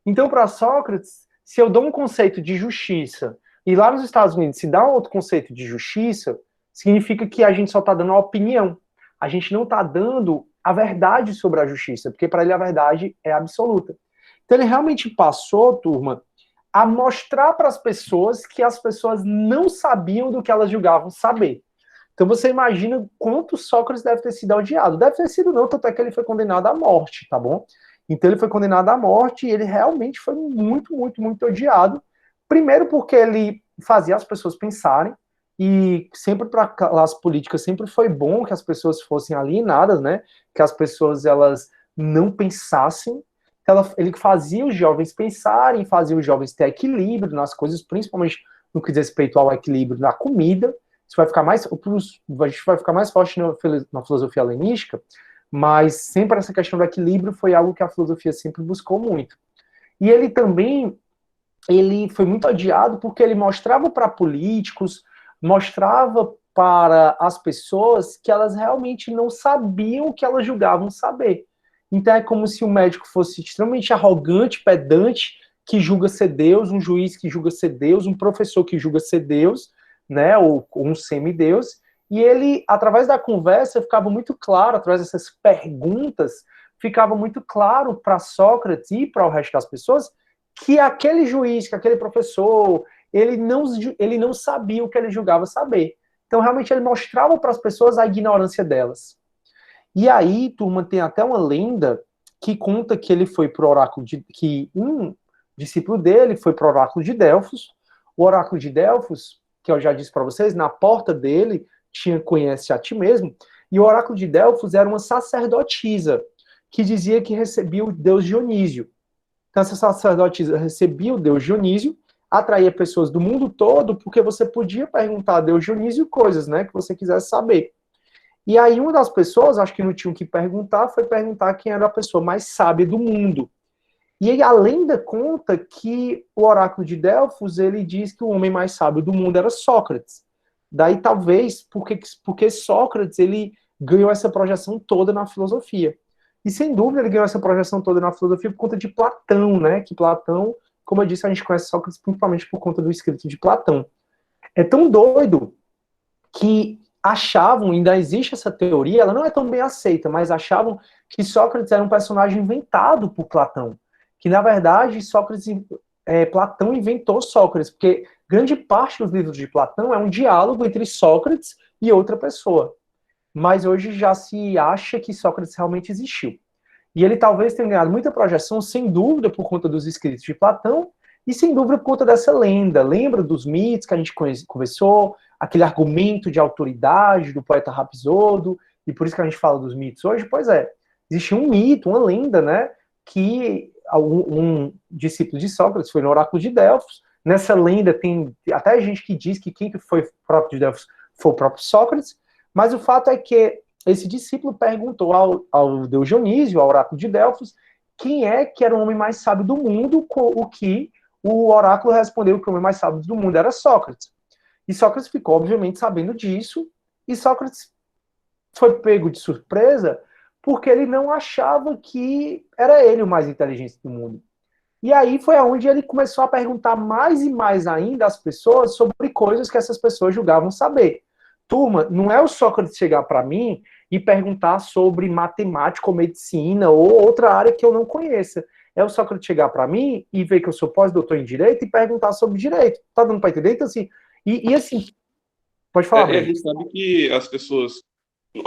Speaker 1: Então, para Sócrates, se eu dou um conceito de justiça, e lá nos Estados Unidos se dá um outro conceito de justiça, significa que a gente só está dando uma opinião. A gente não está dando a verdade sobre a justiça, porque para ele a verdade é absoluta. Então ele realmente passou, turma, a mostrar para as pessoas que as pessoas não sabiam do que elas julgavam saber. Então você imagina quanto Sócrates deve ter sido odiado. Deve ter sido não, tanto é que ele foi condenado à morte, tá bom? Então ele foi condenado à morte e ele realmente foi muito, muito, muito odiado. Primeiro porque ele fazia as pessoas pensarem, e sempre para as políticas sempre foi bom que as pessoas fossem alienadas, né? Que as pessoas elas não pensassem. Ele fazia os jovens pensarem, fazia os jovens ter equilíbrio nas coisas, principalmente no que diz respeito ao equilíbrio na comida. Isso vai ficar mais, a gente vai ficar mais forte na filosofia helenística, mas sempre essa questão do equilíbrio foi algo que a filosofia sempre buscou muito. E ele também, ele foi muito odiado porque ele mostrava para políticos, mostrava para as pessoas que elas realmente não sabiam o que elas julgavam saber. Então é como se o médico fosse extremamente arrogante, pedante, que julga ser Deus, um juiz que julga ser Deus, um professor que julga ser Deus, né, ou um semideus, e ele, através da conversa, ficava muito claro, através dessas perguntas, ficava muito claro para Sócrates e para o resto das pessoas que aquele juiz, que aquele professor, ele não sabia o que ele julgava saber. Então, realmente, ele mostrava para as pessoas a ignorância delas. E aí, turma, tem até uma lenda que conta que ele foi pro oráculo que um discípulo dele foi pro oráculo de Delfos. O oráculo de Delfos, que eu já disse para vocês, na porta dele tinha Conhece a Ti Mesmo, e o oráculo de Delfos era uma sacerdotisa que dizia que recebia o deus Dionísio. Então essa sacerdotisa recebia o deus Dionísio, atraía pessoas do mundo todo, porque você podia perguntar a deus Dionísio coisas, né, que você quisesse saber. E aí uma das pessoas, acho que não tinha o que perguntar, foi perguntar quem era a pessoa mais sábia do mundo. E aí a lenda conta que o oráculo de Delfos, ele diz que o homem mais sábio do mundo era Sócrates. Daí talvez porque Sócrates ele ganhou essa projeção toda na filosofia. E sem dúvida ele ganhou essa projeção toda na filosofia por conta de Platão, né? Que Platão, como eu disse, a gente conhece Sócrates principalmente por conta do escrito de Platão. É tão doido que achavam, ainda existe essa teoria, ela não é tão bem aceita, mas achavam que Sócrates era um personagem inventado por Platão. Que, na verdade, Platão inventou Sócrates, porque grande parte dos livros de Platão é um diálogo entre Sócrates e outra pessoa. Mas hoje já se acha que Sócrates realmente existiu. E ele talvez tenha ganhado muita projeção, sem dúvida, por conta dos escritos de Platão, e sem dúvida por conta dessa lenda. Lembra dos mitos que a gente conversou, aquele argumento de autoridade do poeta Rapsodo, e por isso que a gente fala dos mitos hoje? Pois é, existe um mito, uma lenda, né, que um discípulo de Sócrates foi no oráculo de Delfos. Nessa lenda tem até gente que diz que quem foi próprio de Delfos foi o próprio Sócrates, mas o fato é que esse discípulo perguntou ao deus Dionísio, ao oráculo de Delfos, quem é que era o homem mais sábio do mundo, o que o oráculo respondeu que o homem mais sábio do mundo era Sócrates. E Sócrates ficou, obviamente, sabendo disso, e Sócrates foi pego de surpresa porque ele não achava que era ele o mais inteligente do mundo. E aí foi onde ele começou a perguntar mais e mais ainda às pessoas sobre coisas que essas pessoas julgavam saber. Turma, não é o Sócrates chegar para mim e perguntar sobre matemática ou medicina ou outra área que eu não conheça. É o Sócrates chegar para mim e ver que eu sou pós-doutor em direito e perguntar sobre direito. Tá dando para entender? Então, assim, e assim, pode falar.
Speaker 2: A gente sabe que as pessoas,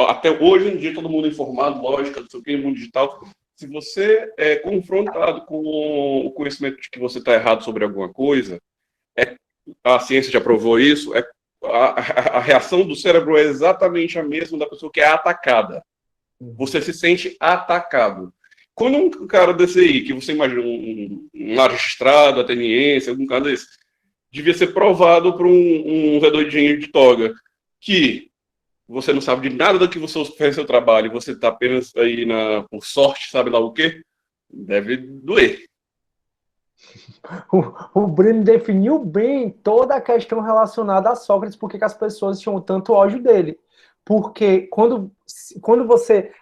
Speaker 2: até hoje em dia, todo mundo informado, lógica, não sei o que, mundo digital. Se você é confrontado com o conhecimento de que você está errado sobre alguma coisa, a ciência já provou isso, a reação do cérebro é exatamente a mesma da pessoa que é atacada. Você se sente atacado. Quando um cara desse aí, que você imagina um magistrado, ateniense, algum cara desse, devia ser provado por um redoidinho de toga, que você não sabe de nada do que você fez seu trabalho, você está apenas aí por sorte, sabe lá o quê? Deve doer.
Speaker 1: O Breno definiu bem toda a questão relacionada a Sócrates, porque que as pessoas tinham tanto ódio dele. Porque quando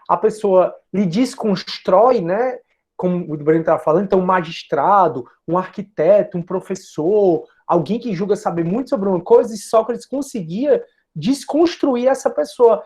Speaker 1: a pessoa lhe desconstrói, né, como o Breno estava falando, então um magistrado, um arquiteto, um professor, alguém que julga saber muito sobre uma coisa, e Sócrates conseguia desconstruir essa pessoa.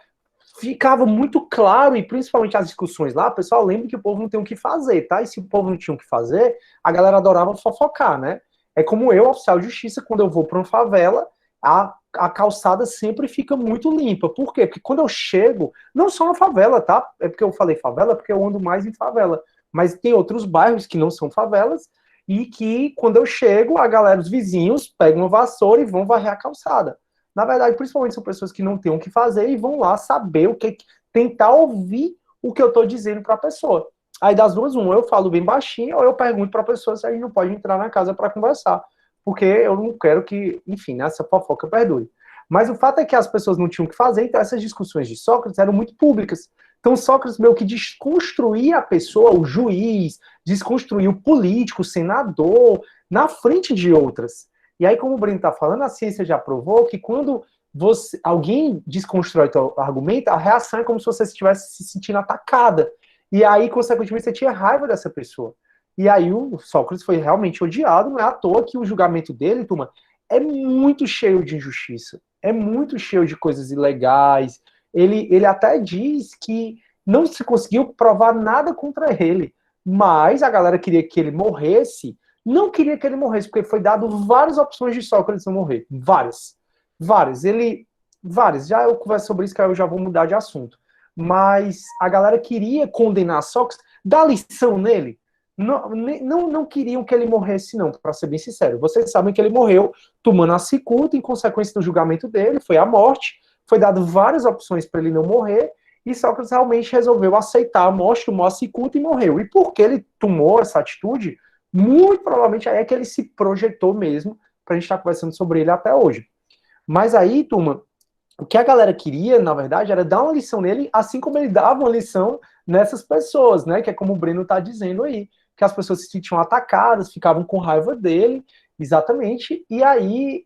Speaker 1: Ficava muito claro, e principalmente as discussões lá, pessoal, lembra que o povo não tem o que fazer, tá? E se o povo não tinha o que fazer, a galera adorava fofocar, né? É como eu, oficial de justiça, quando eu vou para uma favela, a calçada sempre fica muito limpa. Por quê? Porque quando eu chego, não só na favela, tá? É porque eu falei favela, porque eu ando mais em favela. Mas tem outros bairros que não são favelas, e que quando eu chego, a galera, os vizinhos, pegam uma vassoura e vão varrer a calçada. Na verdade, principalmente são pessoas que não têm o que fazer e vão lá saber o que, tentar ouvir o que eu estou dizendo para a pessoa. Aí das duas, eu falo bem baixinho, ou eu pergunto para a pessoa se a gente não pode entrar na casa para conversar. Porque eu não quero que, enfim, essa fofoca perdure. Mas o fato é que as pessoas não tinham o que fazer, então essas discussões de Sócrates eram muito públicas. Então Sócrates meio que desconstruía a pessoa, o juiz, desconstruía o político, o senador, na frente de outras. E aí, como o Breno está falando, a ciência já provou que quando alguém desconstrói o argumento, a reação é como se você estivesse se sentindo atacada. E aí, consequentemente, você tinha raiva dessa pessoa. E aí o Sócrates foi realmente odiado, não é à toa que o julgamento dele, turma, é muito cheio de injustiça, é muito cheio de coisas ilegais. Ele até diz que não se conseguiu provar nada contra ele, mas a galera queria que ele morresse. Não queria que ele morresse, porque foi dado várias opções de Sócrates não morrer. Várias. Várias. Já eu converso sobre isso, que eu já vou mudar de assunto. Mas a galera queria condenar Sócrates, dar lição nele. Não queriam que ele morresse, não, para ser bem sincero. Vocês sabem que ele morreu tomando a cicuta, em consequência do julgamento dele, foi a morte. Foi dado várias opções para ele não morrer, e Sócrates realmente resolveu aceitar a morte, tomou a cicuta e morreu. E por que ele tomou essa atitude? Muito provavelmente aí é que ele se projetou mesmo, pra gente estar conversando sobre ele até hoje. Mas aí, turma, o que a galera queria, na verdade, era dar uma lição nele, assim como ele dava uma lição nessas pessoas, né? Que é como o Breno está dizendo aí, que as pessoas se sentiam atacadas, ficavam com raiva dele, exatamente, e aí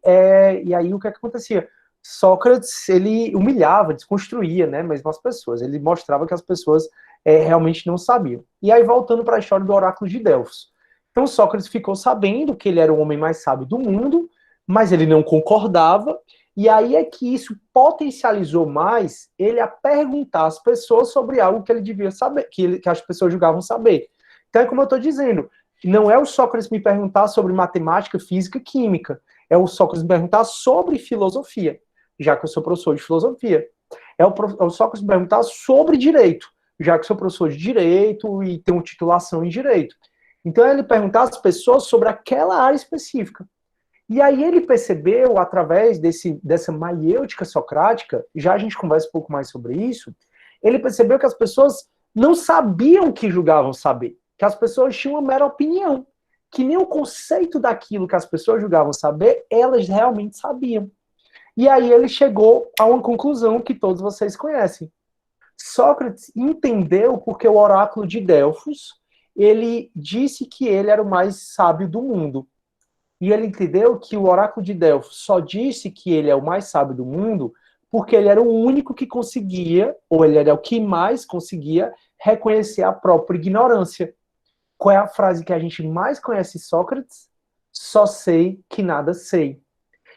Speaker 1: o que acontecia? Sócrates, ele humilhava, desconstruía, né, mesmo as pessoas, ele mostrava que as pessoas realmente não sabiam. E aí, voltando para a história do oráculo de Delfos. Então, Sócrates ficou sabendo que ele era o homem mais sábio do mundo, mas ele não concordava, e aí é que isso potencializou mais ele a perguntar às pessoas sobre algo que ele devia saber, que as pessoas julgavam saber. Então, é como eu estou dizendo, não é o Sócrates me perguntar sobre matemática, física, química, é o Sócrates me perguntar sobre filosofia, já que eu sou professor de filosofia. É o Sócrates me perguntar sobre direito, já que eu sou professor de direito e tenho titulação em direito. Então, é ele perguntar às pessoas sobre aquela área específica. E aí ele percebeu, através dessa maiêutica socrática, já a gente conversa um pouco mais sobre isso, ele percebeu que as pessoas não sabiam o que julgavam saber, que as pessoas tinham uma mera opinião, que nem o conceito daquilo que as pessoas julgavam saber, elas realmente sabiam. E aí ele chegou a uma conclusão que todos vocês conhecem. Sócrates entendeu porque o oráculo de Delfos, ele disse que ele era o mais sábio do mundo. E ele entendeu que o oráculo de Delfos só disse que ele é o mais sábio do mundo porque ele era o único que conseguia, ou ele era o que mais conseguia, reconhecer a própria ignorância. Qual é a frase que a gente mais conhece de Sócrates? Só sei que nada sei.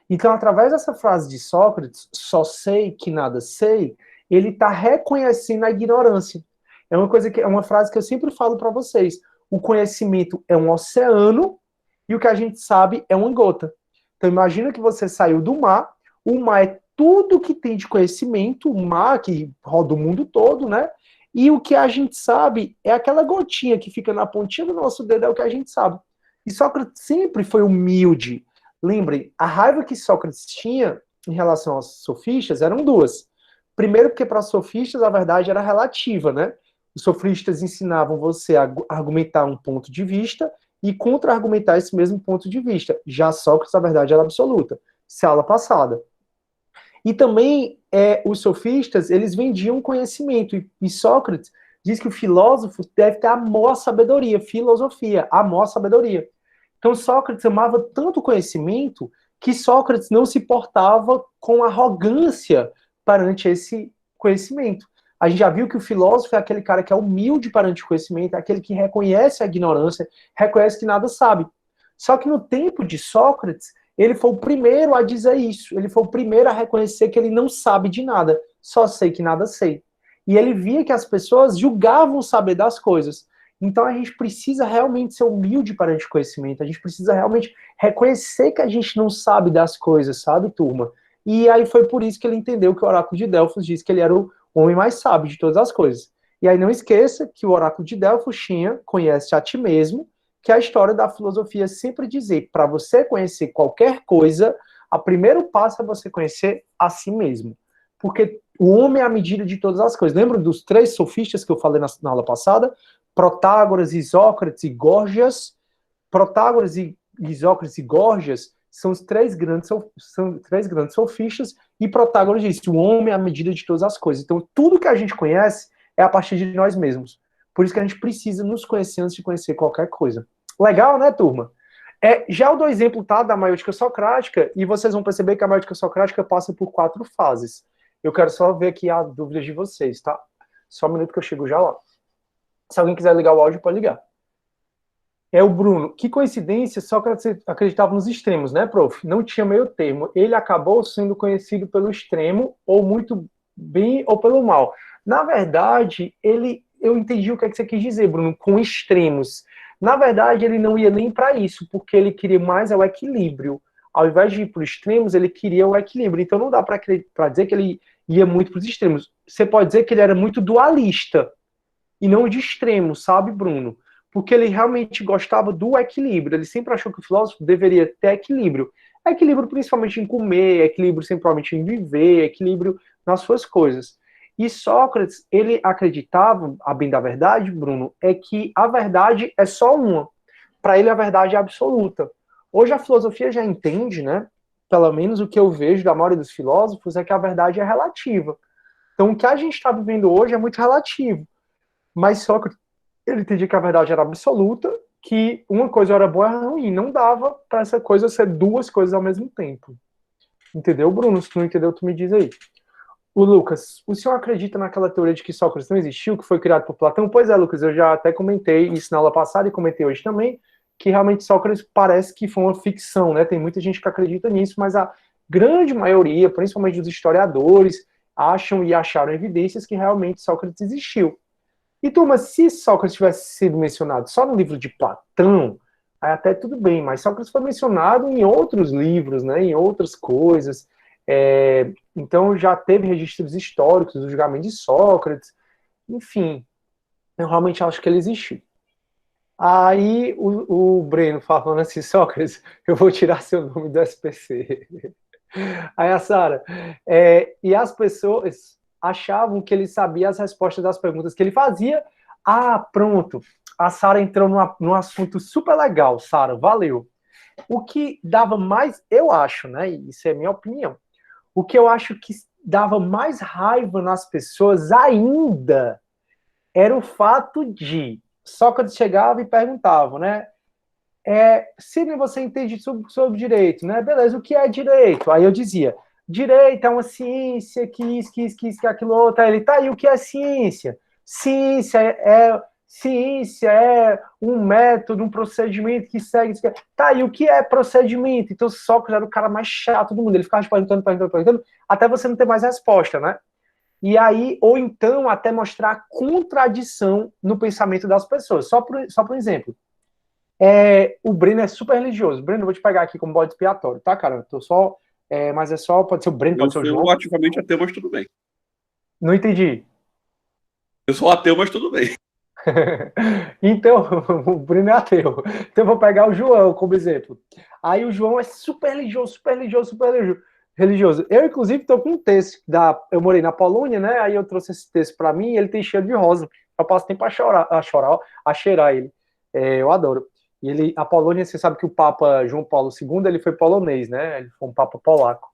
Speaker 1: Então, através dessa frase de Sócrates, só sei que nada sei, ele está reconhecendo a ignorância. É uma frase que eu sempre falo para vocês. O conhecimento é um oceano e o que a gente sabe é uma gota. Então, imagina que você saiu do mar, o mar é tudo que tem de conhecimento, o mar que roda o mundo todo, né? E o que a gente sabe é aquela gotinha que fica na pontinha do nosso dedo, é o que a gente sabe. E Sócrates sempre foi humilde. Lembrem, a raiva que Sócrates tinha em relação aos sofistas eram duas. Primeiro, porque para os sofistas a verdade era relativa, né? Os sofistas ensinavam você a argumentar um ponto de vista e contra-argumentar esse mesmo ponto de vista. Já Sócrates, a verdade era absoluta. Isso é aula passada. E também os sofistas, eles vendiam conhecimento. E Sócrates diz que o filósofo deve ter amor à sabedoria, filosofia, amor à sabedoria. Então Sócrates amava tanto o conhecimento que Sócrates não se portava com arrogância perante esse conhecimento. A gente já viu que o filósofo é aquele cara que é humilde perante o conhecimento, é aquele que reconhece a ignorância, reconhece que nada sabe. Só que no tempo de Sócrates, ele foi o primeiro a dizer isso. Ele foi o primeiro a reconhecer que ele não sabe de nada. Só sei que nada sei. E ele via que as pessoas julgavam saber das coisas. Então a gente precisa realmente ser humilde perante o conhecimento. A gente precisa realmente reconhecer que a gente não sabe das coisas, sabe, turma? E aí foi por isso que ele entendeu que o oráculo de Delfos diz que ele era o homem mais sábio de todas as coisas. E aí não esqueça que o oráculo de Delfos tinha, conhece a ti mesmo, que é a história da filosofia sempre dizer, para você conhecer qualquer coisa, o primeiro passo é você conhecer a si mesmo. Porque o homem é a medida de todas as coisas. Lembra dos 3 sofistas que eu falei na aula passada? Protágoras, Isócrates e Górgias. Protágoras, Isócrates e Górgias são os 3 grandes sofistas, e Protágoras disse, o homem é a medida de todas as coisas. Então, tudo que a gente conhece é a partir de nós mesmos. Por isso que a gente precisa nos conhecer antes de conhecer qualquer coisa. Legal, né, turma? Já eu dou exemplo, tá, da maiêutica socrática, e vocês vão perceber que a maiêutica socrática passa por 4 fases. Eu quero só ver aqui as dúvidas de vocês, tá? Só um minuto que eu chego já lá. Se alguém quiser ligar o áudio, pode ligar. O Bruno. Que coincidência, Sócrates acreditava nos extremos, né, prof? Não tinha meio termo. Ele acabou sendo conhecido pelo extremo, ou muito bem, ou pelo mal. Na verdade, eu entendi o que você quis dizer, Bruno, com extremos. Na verdade, ele não ia nem para isso, porque ele queria mais o equilíbrio. Ao invés de ir para os extremos, ele queria o equilíbrio. Então não dá para dizer que ele ia muito para os extremos. Você pode dizer que ele era muito dualista, e não de extremo, sabe, Bruno? Porque ele realmente gostava do equilíbrio. Ele sempre achou que o filósofo deveria ter equilíbrio. Equilíbrio principalmente em comer, equilíbrio principalmente em viver, equilíbrio nas suas coisas. E Sócrates, ele acreditava, a bem da verdade, Bruno, é que a verdade é só uma. Para ele, a verdade é absoluta. Hoje a filosofia já entende, né? Pelo menos o que eu vejo da maioria dos filósofos é que a verdade é relativa. Então, o que a gente está vivendo hoje é muito relativo. Mas Sócrates, ele entendia que a verdade era absoluta, que uma coisa era boa e era ruim. Não dava para essa coisa ser duas coisas ao mesmo tempo. Entendeu, Bruno? Se tu não entendeu, tu me diz aí. O Lucas, o senhor acredita naquela teoria de que Sócrates não existiu, que foi criado por Platão? Pois é, Lucas, eu já até comentei isso na aula passada e comentei hoje também, que realmente Sócrates parece que foi uma ficção, né? Tem muita gente que acredita nisso, mas a grande maioria, principalmente dos historiadores, acham e acharam evidências que realmente Sócrates existiu. E, turma, se Sócrates tivesse sido mencionado só no livro de Platão, aí até tudo bem, mas Sócrates foi mencionado em outros livros, né, em outras coisas. Então já teve registros históricos do julgamento de Sócrates. Enfim, eu realmente acho que ele existiu. Aí o Breno falando assim, Sócrates, eu vou tirar seu nome do SPC. Aí a Sara, e as pessoas achavam que ele sabia as respostas das perguntas que ele fazia. Ah, pronto. A Sara entrou num assunto super legal, Sara, valeu. O que dava mais, eu acho, né? Isso é minha opinião. O que eu acho que dava mais raiva nas pessoas ainda era o fato de Sócrates chegava e perguntava, né? Sidney, você entende sobre direito, né? Beleza, o que é direito? Aí eu dizia, direito é uma ciência que isso, que aquilo outro. Aí ele, tá, e o que é ciência? Ciência é um método, um procedimento que segue. Tá, e o que é procedimento? Então Sócrates era o cara mais chato do mundo. Ele ficava perguntando, até você não ter mais resposta, né? E aí, ou então até mostrar a contradição no pensamento das pessoas. Só por exemplo. O Breno é super religioso. Breno, eu vou te pegar aqui como bode expiatório, tá, cara? Eu tô só. Mas é só. Pode ser o Breno,
Speaker 2: Eu
Speaker 1: pode ser o
Speaker 2: sou
Speaker 1: João.
Speaker 2: ativamente ateu, mas tudo bem.
Speaker 1: Não entendi.
Speaker 2: Eu sou ateu, mas tudo bem.
Speaker 1: Então, o Breno é ateu. Então, eu vou pegar o João como exemplo. Aí, o João é super religioso, super religioso, super religioso. Eu, inclusive, tô com um texto. Eu morei na Polônia, né? Aí eu trouxe esse texto pra mim e ele tem cheiro de rosa. Eu passo tempo a cheirar ele. Eu adoro. E a Polônia, você sabe que o Papa João Paulo II, ele foi polonês, né? Ele foi um Papa polaco.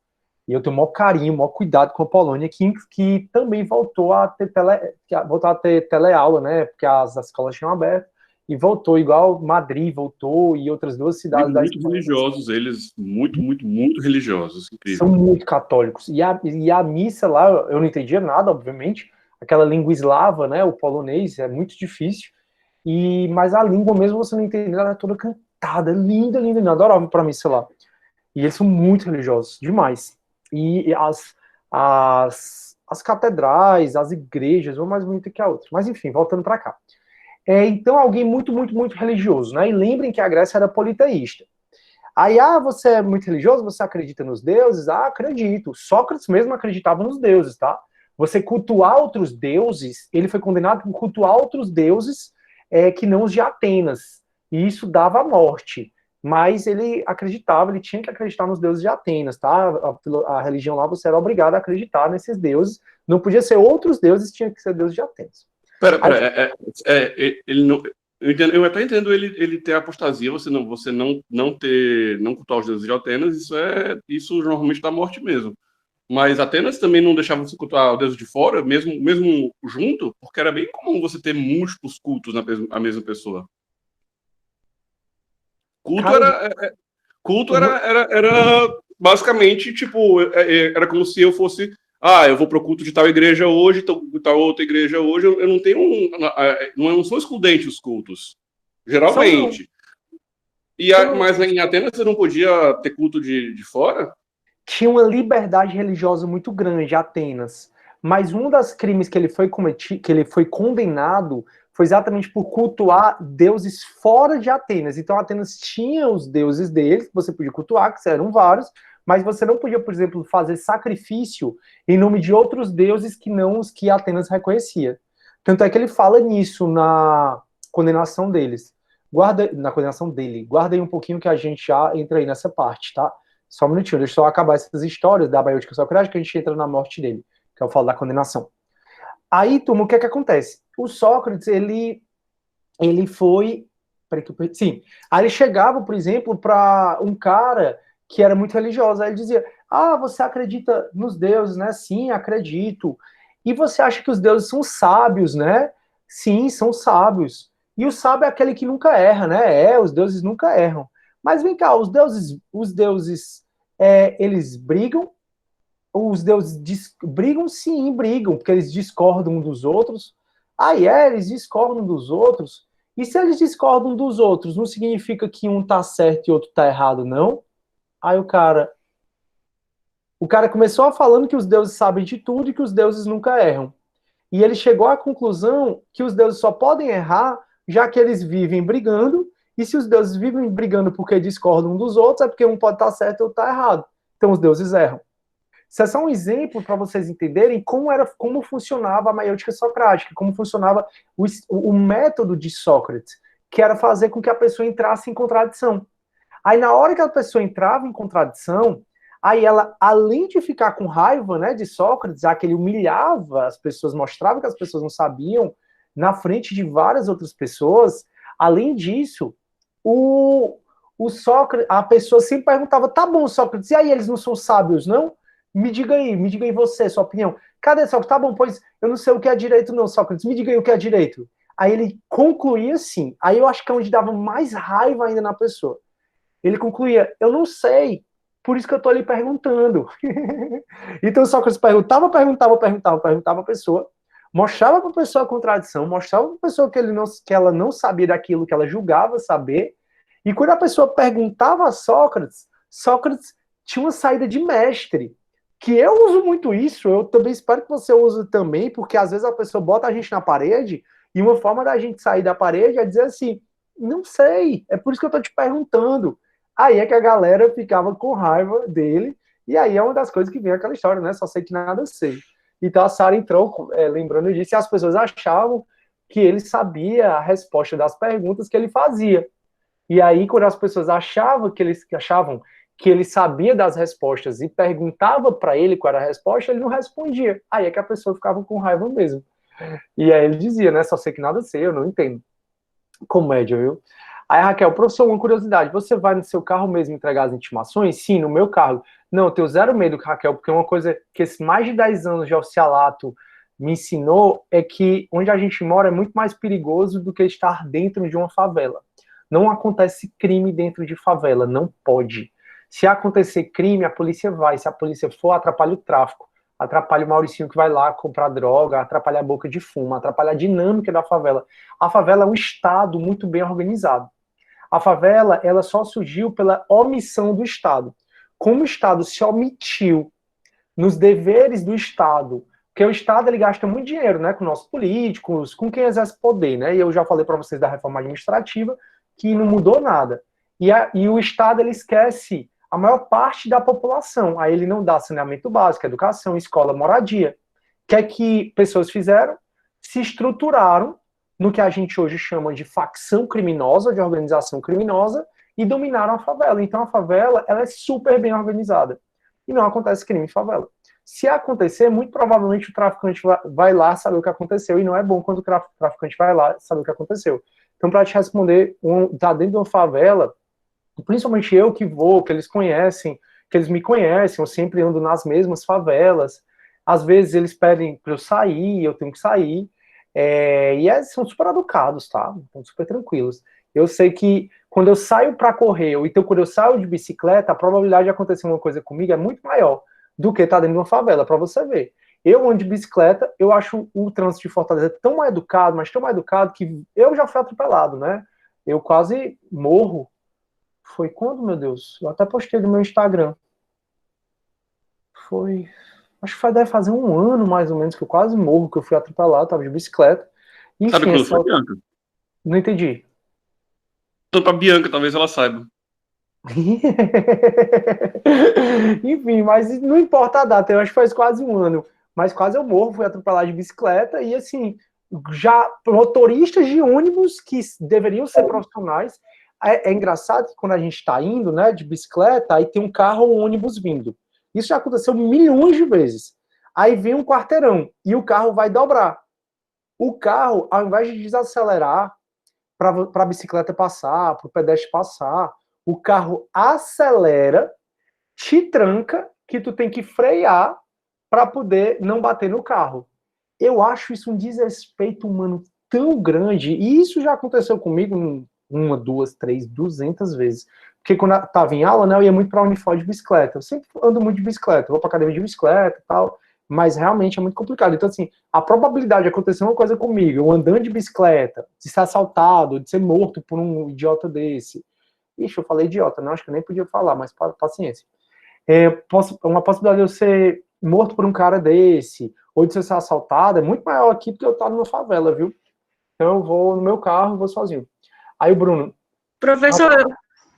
Speaker 1: E eu tenho o maior carinho, o maior cuidado com a Polônia, que também voltou a ter teleaula, né? Porque as escolas tinham aberto. E voltou, igual Madrid voltou e outras duas
Speaker 2: E
Speaker 1: cidades da
Speaker 2: muito
Speaker 1: Espanha.
Speaker 2: religiosos, eles, muito, muito, muito religiosos. Incrível.
Speaker 1: São muito católicos. E a missa lá, eu não entendia nada, obviamente. Aquela língua eslava, né? O polonês é muito difícil. Mas a língua mesmo você não entende, ela é toda cantada, linda, linda, linda. Adorava ir pra missa lá. E eles são muito religiosos, demais. E as catedrais, as igrejas, uma mais bonita que a outra. Mas enfim, voltando para cá. Então, alguém muito, muito, muito religioso, né? E lembrem que a Grécia era politeísta. Aí, você é muito religioso? Você acredita nos deuses? Ah, acredito. Sócrates mesmo acreditava nos deuses, tá? Você cultuar outros deuses, ele foi condenado por cultuar outros deuses que não os de Atenas. E isso dava a morte. Mas ele acreditava, ele tinha que acreditar nos deuses de Atenas, tá? A religião lá, você era obrigado a acreditar nesses deuses. Não podia ser outros deuses, tinha que ser deuses de Atenas.
Speaker 2: Pera, ele não... Eu até entendo ele ter apostasia, você não cultuar os deuses de Atenas, isso normalmente dá morte mesmo. Mas Atenas também não deixava você cultuar o deus de fora, mesmo junto, porque era bem comum você ter múltiplos cultos na mesma pessoa. Culto era basicamente, tipo, era como se eu fosse, eu vou pro culto de tal igreja hoje, tal outra igreja hoje, eu não tenho não são excludentes os cultos, geralmente. Mas em Atenas você não podia ter culto de fora?
Speaker 1: Tinha uma liberdade religiosa muito grande, Atenas. Mas um dos crimes que ele foi condenado foi exatamente por cultuar deuses fora de Atenas. Então Atenas tinha os deuses deles, que você podia cultuar, que eram vários, mas você não podia, por exemplo, fazer sacrifício em nome de outros deuses que não os que Atenas reconhecia. Tanto é que ele fala nisso na condenação deles. Na condenação dele. Guarda aí um pouquinho que a gente já entra aí nessa parte, tá? Só um minutinho, deixa eu só acabar essas histórias da Baiótica Socrática, que a gente entra na morte dele, que eu falo da condenação. Aí, turma, o que é que acontece? O Sócrates, ele foi... Sim. Aí ele chegava, por exemplo, para um cara que era muito religioso, aí ele dizia, você acredita nos deuses, né? Sim, acredito. E você acha que os deuses são sábios, né? Sim, são sábios. E o sábio é aquele que nunca erra, né? Os deuses nunca erram. Mas vem cá, os deuses, eles brigam? Os deuses brigam? Sim, brigam, porque eles discordam um dos outros. Eles discordam dos outros. E se eles discordam dos outros, não significa que um tá certo e outro tá errado, não? Aí o cara começou falando que os deuses sabem de tudo e que os deuses nunca erram. E ele chegou à conclusão que os deuses só podem errar já que eles vivem brigando, e se os deuses vivem brigando porque discordam um dos outros, é porque um pode estar certo e outro está errado. Então os deuses erram. Isso é só um exemplo para vocês entenderem como funcionava a maiêutica socrática, como funcionava o método de Sócrates, que era fazer com que a pessoa entrasse em contradição. Aí, na hora que a pessoa entrava em contradição, aí ela, além de ficar com raiva, né, de Sócrates, já que ele humilhava as pessoas, mostrava que as pessoas não sabiam, na frente de várias outras pessoas, além disso, o Sócrates, a pessoa sempre perguntava, tá bom, Sócrates, e aí, eles não são sábios, não? Me diga aí você, sua opinião. Cadê, Sócrates? Tá bom, pois eu não sei o que é direito não, Sócrates, me diga aí o que é direito. Aí ele concluía assim, aí eu acho que é onde dava mais raiva ainda na pessoa. Ele concluía, eu não sei, por isso que eu estou lhe perguntando. Então Sócrates perguntava a pessoa, mostrava para a pessoa a contradição, mostrava para a pessoa que ela não sabia daquilo que ela julgava saber, e quando a pessoa perguntava a Sócrates, Sócrates tinha uma saída de mestre, que eu uso muito isso, eu também espero que você use também, porque às vezes a pessoa bota a gente na parede, e uma forma da gente sair da parede é dizer assim, não sei, é por isso que eu estou te perguntando. Aí é que a galera ficava com raiva dele, e aí é uma das coisas que vem aquela história, né? Só sei que nada sei. Então a Sarah entrou lembrando disso, e as pessoas achavam que ele sabia a resposta das perguntas que ele fazia. E aí, quando as pessoas achavam que ele sabia das respostas e perguntava para ele qual era a resposta, ele não respondia. Aí é que a pessoa ficava com raiva mesmo. E aí ele dizia, né? Só sei que nada sei, eu não entendo. Comédia, viu? Aí, Raquel, professor, uma curiosidade, você vai no seu carro mesmo entregar as intimações? Sim, no meu carro. Não, eu tenho zero medo, Raquel, porque uma coisa que esses mais de 10 anos de oficialato me ensinou é que onde a gente mora é muito mais perigoso do que estar dentro de uma favela. Não acontece crime dentro de favela, não pode. Se acontecer crime, a polícia vai. Se a polícia for, atrapalha o tráfico, atrapalha o Mauricinho que vai lá comprar droga, atrapalha a boca de fumo, atrapalha a dinâmica da favela. A favela é um estado muito bem organizado. A favela, ela só surgiu pela omissão do Estado. Como o Estado se omitiu nos deveres do Estado, porque o Estado ele gasta muito dinheiro, né, com nossos políticos, com quem exerce poder, né? E eu já falei para vocês da reforma administrativa que não mudou nada. E o Estado ele esquece a maior parte da população. Aí ele não dá saneamento básico, educação, escola, moradia. O que é que pessoas fizeram? Se estruturaram no que a gente hoje chama de facção criminosa, de organização criminosa, e dominaram a favela. Então a favela ela é super bem organizada. E não acontece crime em favela. Se acontecer, muito provavelmente o traficante vai lá saber o que aconteceu, e não é bom quando o traficante vai lá saber o que aconteceu. Então, para te responder, tá dentro de uma favela, principalmente eu que vou, que eles conhecem, que eles me conhecem, eu sempre ando nas mesmas favelas, às vezes eles pedem para eu sair, eu tenho que sair, são super educados, tá? São super tranquilos. Eu sei que quando eu saio para correr, ou então quando eu saio de bicicleta, a probabilidade de acontecer uma coisa comigo é muito maior do que estar dentro de uma favela, para você ver. Eu ando de bicicleta, eu acho o trânsito de Fortaleza tão mal educado, mas tão mal educado, que eu já fui atropelado, né? Eu quase morro. Foi quando, meu Deus? Eu até postei no meu Instagram. Foi... Acho que deve fazer um ano, mais ou menos, que eu quase morro, que eu fui atropelado, tava de bicicleta. Enfim,
Speaker 2: Sabe quando foi, Bianca?
Speaker 1: Não entendi.
Speaker 2: Então, pra Bianca, talvez ela saiba.
Speaker 1: Enfim, mas não importa a data, eu acho que faz quase um ano. Mas quase eu morro, fui atropelado de bicicleta e assim, já motoristas de ônibus que deveriam ser profissionais. É engraçado que quando a gente está indo, né, de bicicleta, aí tem um carro ou um ônibus vindo. Isso já aconteceu milhões de vezes. Aí vem um quarteirão e o carro vai dobrar. O carro, ao invés de desacelerar para a bicicleta passar, para o pedestre passar, o carro acelera, te tranca, que tu tem que frear para poder não bater no carro. Eu acho isso um desrespeito humano tão grande, e isso já aconteceu comigo uma, duas, três, 200 vezes. Porque quando eu estava em aula, né, eu ia muito para a Unifor de bicicleta. Eu sempre ando muito de bicicleta, vou para academia de bicicleta e tal, mas realmente é muito complicado. Então, assim, a probabilidade de acontecer uma coisa comigo, eu andando de bicicleta, de ser assaltado, de ser morto por um idiota desse. Ixi, eu falei idiota, não, acho que eu nem podia falar, mas paciência. Uma possibilidade de eu ser morto por um cara desse, ou de ser assaltado, é muito maior aqui do que eu estar numa favela, viu? Então eu vou no meu carro, vou sozinho. Aí o Bruno...
Speaker 5: Professor,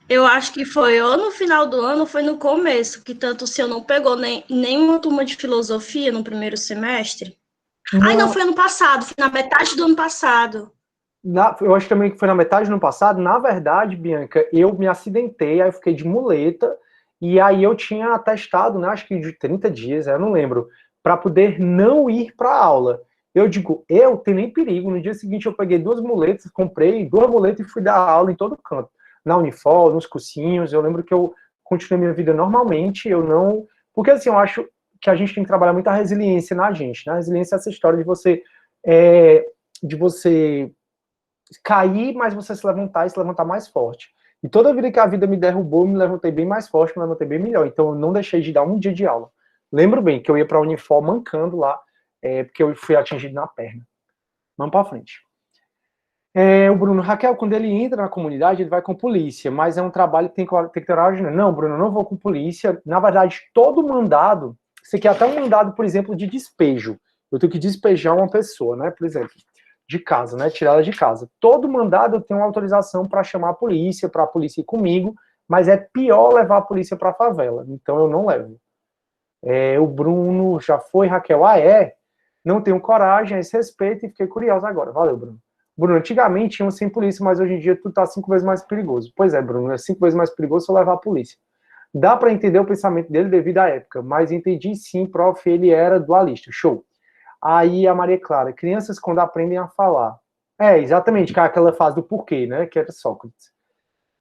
Speaker 5: eu acho que foi ou no final do ano ou foi no começo, que tanto o senhor não pegou nenhuma turma de filosofia no primeiro semestre. Ai, não, foi ano passado, foi na metade do ano passado.
Speaker 1: Eu acho também que foi na metade do ano passado. Na verdade, Bianca, eu me acidentei, aí eu fiquei de muleta, e aí eu tinha atestado, né, acho que de 30 dias, eu não lembro, para poder não ir para a aula. Eu digo, tem nem perigo. No dia seguinte eu peguei 2 muletas, comprei 2 muletas e fui dar aula em todo canto. Na Unifor, nos cursinhos. Eu lembro que eu continuei minha vida normalmente, eu não... Porque assim, eu acho que a gente tem que trabalhar muito a resiliência na gente, né? A resiliência é essa história de você cair, mas você se levantar e se levantar mais forte. E toda vida que a vida me derrubou, eu me levantei bem mais forte, me levantei bem melhor. Então eu não deixei de dar um dia de aula. Lembro bem que eu ia para a Unifor mancando lá, porque eu fui atingido na perna. Vamos para frente. O Bruno, Raquel, quando ele entra na comunidade, ele vai com polícia, mas é um trabalho que tem que ter horário. Não, Bruno, eu não vou com polícia. Na verdade, todo mandado, você quer até um mandado, por exemplo, de despejo. Eu tenho que despejar uma pessoa, né, por exemplo, de casa, né, tirar ela de casa. Todo mandado eu tenho uma autorização para chamar a polícia ir comigo, mas é pior levar a polícia para a favela, então eu não levo. O Bruno já foi, Raquel, não tenho coragem a esse respeito e fiquei curiosa agora. Valeu, Bruno. Bruno, antigamente tinham 100 polícia, mas hoje em dia tudo tá 5 vezes mais perigoso. Pois é, Bruno, é 5 vezes mais perigoso se eu levar a polícia. Dá para entender o pensamento dele devido à época, mas entendi sim, prof, ele era dualista. Show. Aí a Maria Clara, crianças quando aprendem a falar. Exatamente, que é aquela fase do porquê, né, que era Sócrates.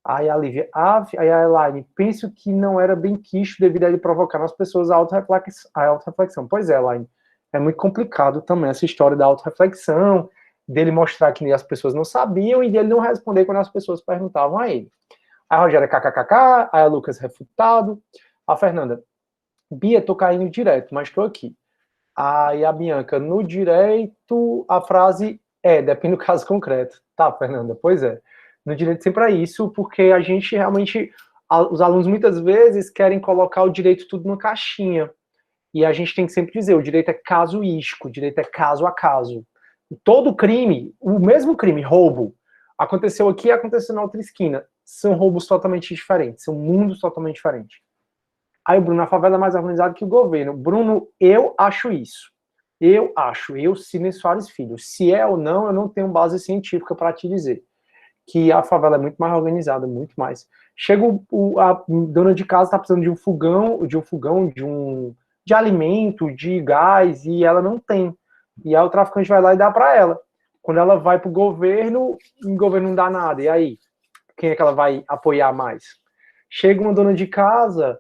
Speaker 1: Aí a Lívia, aí a Elaine, penso que não era bem quisto devido a ele provocar nas pessoas a autorreflexão. Pois é, Elaine, é muito complicado também essa história da autorreflexão, dele mostrar que as pessoas não sabiam e dele não responder quando as pessoas perguntavam a ele. Aí a Rogéria, kkkk, aí a Lucas, refutado. A Fernanda, Bia, tô caindo direto, mas tô aqui. Aí a Bianca, no direito, a frase depende do caso concreto. Tá, Fernanda, pois é. No direito sempre é isso, porque a gente realmente, os alunos muitas vezes querem colocar o direito tudo numa caixinha. E a gente tem que sempre dizer, o direito é casuístico, o direito é caso a caso. Todo crime, o mesmo crime, roubo, aconteceu aqui e aconteceu na outra esquina. São roubos totalmente diferentes, são mundos totalmente diferentes. Aí o Bruno, a favela é mais organizada que o governo. Bruno, eu acho isso. Eu, Sidney Soares Filho. Se é ou não, eu não tenho base científica para te dizer. Que a favela é muito mais organizada, muito mais. Chega a dona de casa, está precisando de um fogão, de alimento, de gás, e ela não tem. E aí o traficante vai lá e dá para ela. Quando ela vai para o governo não dá nada. E aí? Quem é que ela vai apoiar mais? Chega uma dona de casa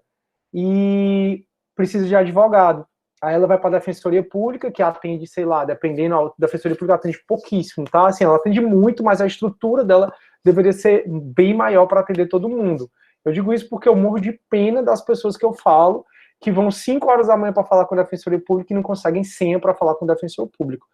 Speaker 1: e precisa de advogado. Aí ela vai para a Defensoria Pública, que atende, sei lá, dependendo, a Defensoria Pública atende pouquíssimo, tá? Assim, ela atende muito, mas a estrutura dela deveria ser bem maior para atender todo mundo. Eu digo isso porque eu morro de pena das pessoas que eu falo, que vão 5 horas da manhã para falar com a Defensoria Pública e não conseguem senha para falar com o Defensor Público.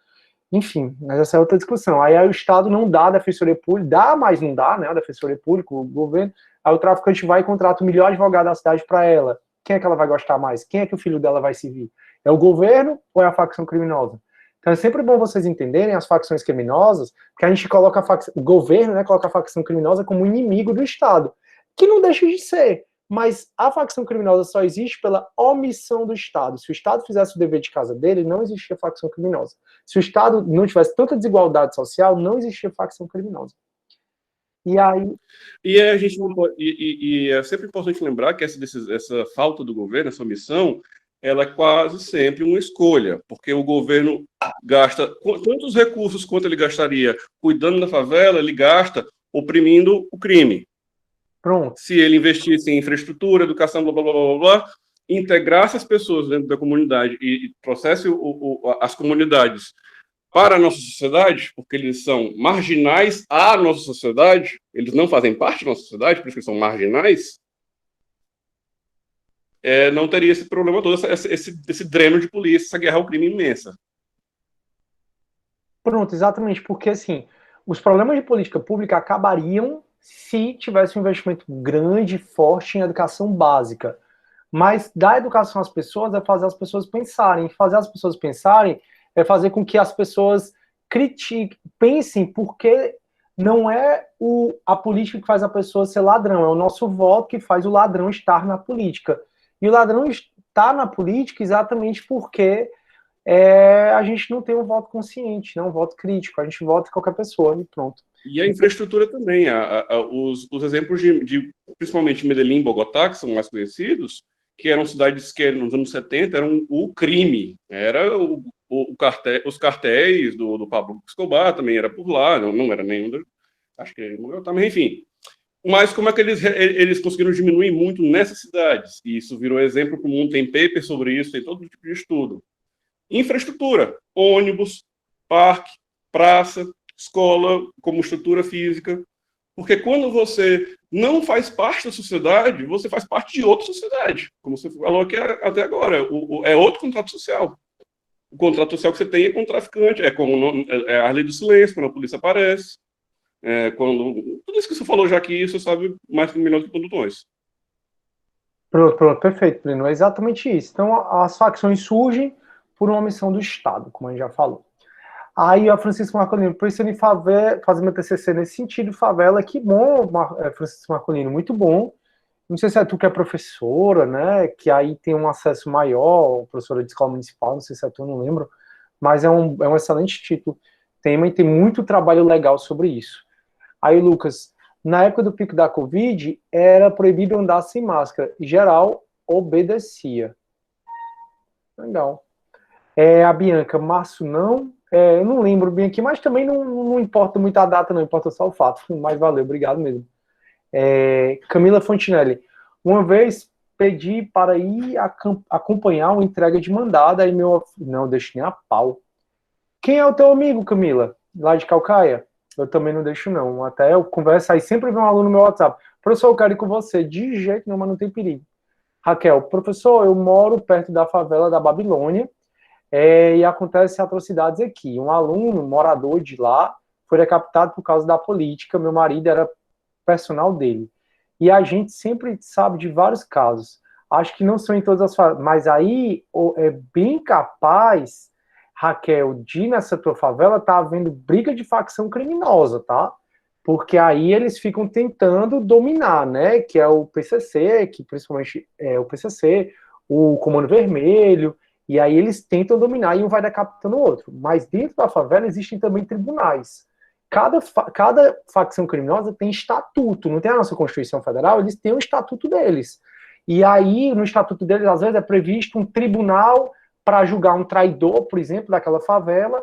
Speaker 1: Enfim, mas essa é outra discussão. Aí o Estado não dá a Defensoria Pública, dá, mas não dá, né, a Defensoria Pública, o governo, aí o traficante vai e contrata o melhor advogado da cidade para ela. Quem é que ela vai gostar mais? Quem é que o filho dela vai servir? É o governo ou é a facção criminosa? Então é sempre bom vocês entenderem as facções criminosas, porque a gente coloca o governo, né, coloca a facção criminosa como inimigo do Estado, que não deixa de ser. Mas a facção criminosa só existe pela omissão do Estado. Se o Estado fizesse o dever de casa dele, não existia facção criminosa. Se o Estado não tivesse tanta desigualdade social, não existia facção criminosa. E aí...
Speaker 2: a gente é sempre importante lembrar que essa falta do governo, essa omissão, ela é quase sempre uma escolha, porque o governo gasta tantos recursos quanto ele gastaria cuidando da favela, ele gasta oprimindo o crime.
Speaker 1: Pronto.
Speaker 2: Se ele investisse em infraestrutura, educação, blá, blá, blá, blá, blá, integrasse as pessoas dentro da comunidade e trouxesse as comunidades para a nossa sociedade, porque eles são marginais à nossa sociedade, eles não fazem parte da nossa sociedade, por isso que eles são marginais, não teria esse problema todo, esse dreno de polícia, essa guerra ao crime imensa.
Speaker 1: Pronto, exatamente, porque assim, os problemas de política pública acabariam se tivesse um investimento grande, forte em educação básica. Mas dar educação às pessoas é fazer as pessoas pensarem. Fazer as pessoas pensarem é fazer com que as pessoas critiquem, pensem, porque não é a política que faz a pessoa ser ladrão, é o nosso voto que faz o ladrão estar na política. E o ladrão está na política exatamente porque a gente não tem um voto consciente, não um voto crítico. A gente vota em qualquer pessoa e pronto.
Speaker 2: E a infraestrutura também. Os exemplos principalmente Medellín e Bogotá, que são mais conhecidos, que eram cidades que nos anos 70 eram o crime. Era os cartéis do Pablo Escobar, também era por lá, não era nenhum. Acho que ele morreu também, enfim. Mas como é que eles conseguiram diminuir muito nessas cidades? E isso virou exemplo para o mundo, tem paper sobre isso, tem todo tipo de estudo. Infraestrutura, ônibus, parque, praça, escola, como estrutura física. Porque quando você não faz parte da sociedade, você faz parte de outra sociedade. Como você falou aqui até agora, é outro contrato social. O contrato social que você tem é com o traficante, é a lei do silêncio, quando a polícia aparece. Tudo isso que você falou já aqui, você sabe mais melhor do que todos nós.
Speaker 1: Pronto, perfeito, Pleno. É exatamente isso. Então, as facções surgem por uma missão do Estado, como a gente já falou. Aí a Francisco Marcolino, pensando em fazer meu TCC nesse sentido, favela, que bom, Francisco Marcolino, muito bom. Não sei se é tu que é professora, né, que aí tem um acesso maior, professora de escola municipal, não sei se é tu, não lembro, mas é um excelente título, tema, e tem muito trabalho legal sobre isso. Aí, Lucas, na época do pico da Covid, era proibido andar sem máscara, e geral obedecia. Legal. A Bianca, março não, eu não lembro bem aqui, mas também não importa muito a data, não importa só o fato. Mas valeu, obrigado mesmo. Camila Fontinelli, uma vez pedi para ir acompanhar uma entrega de mandada, aí não, deixo nem a pau. Quem é o teu amigo, Camila? Lá de Calcaia? Eu também não deixo, não. Até eu converso, aí sempre vem um aluno no meu WhatsApp. Professor, eu quero ir com você. De jeito nenhum, mas não tem perigo. Raquel, professor, eu moro perto da favela da Babilônia, e acontecem atrocidades aqui. Um aluno, morador de lá, foi decapitado por causa da política. Meu marido era personal dele. E a gente sempre sabe de vários casos. Acho que não são em todas as favelas, mas aí é bem capaz, Raquel, de nessa tua favela tá havendo briga de facção criminosa, tá? Porque aí eles ficam tentando dominar, né? Que é o PCC, que principalmente é o PCC, o Comando Vermelho, e aí eles tentam dominar e um vai decapitando o outro. Mas dentro da favela existem também tribunais. Cada facção criminosa tem estatuto, não tem a nossa Constituição Federal, eles têm o estatuto deles. E aí, no estatuto deles, às vezes, é previsto um tribunal para julgar um traidor, por exemplo, daquela favela,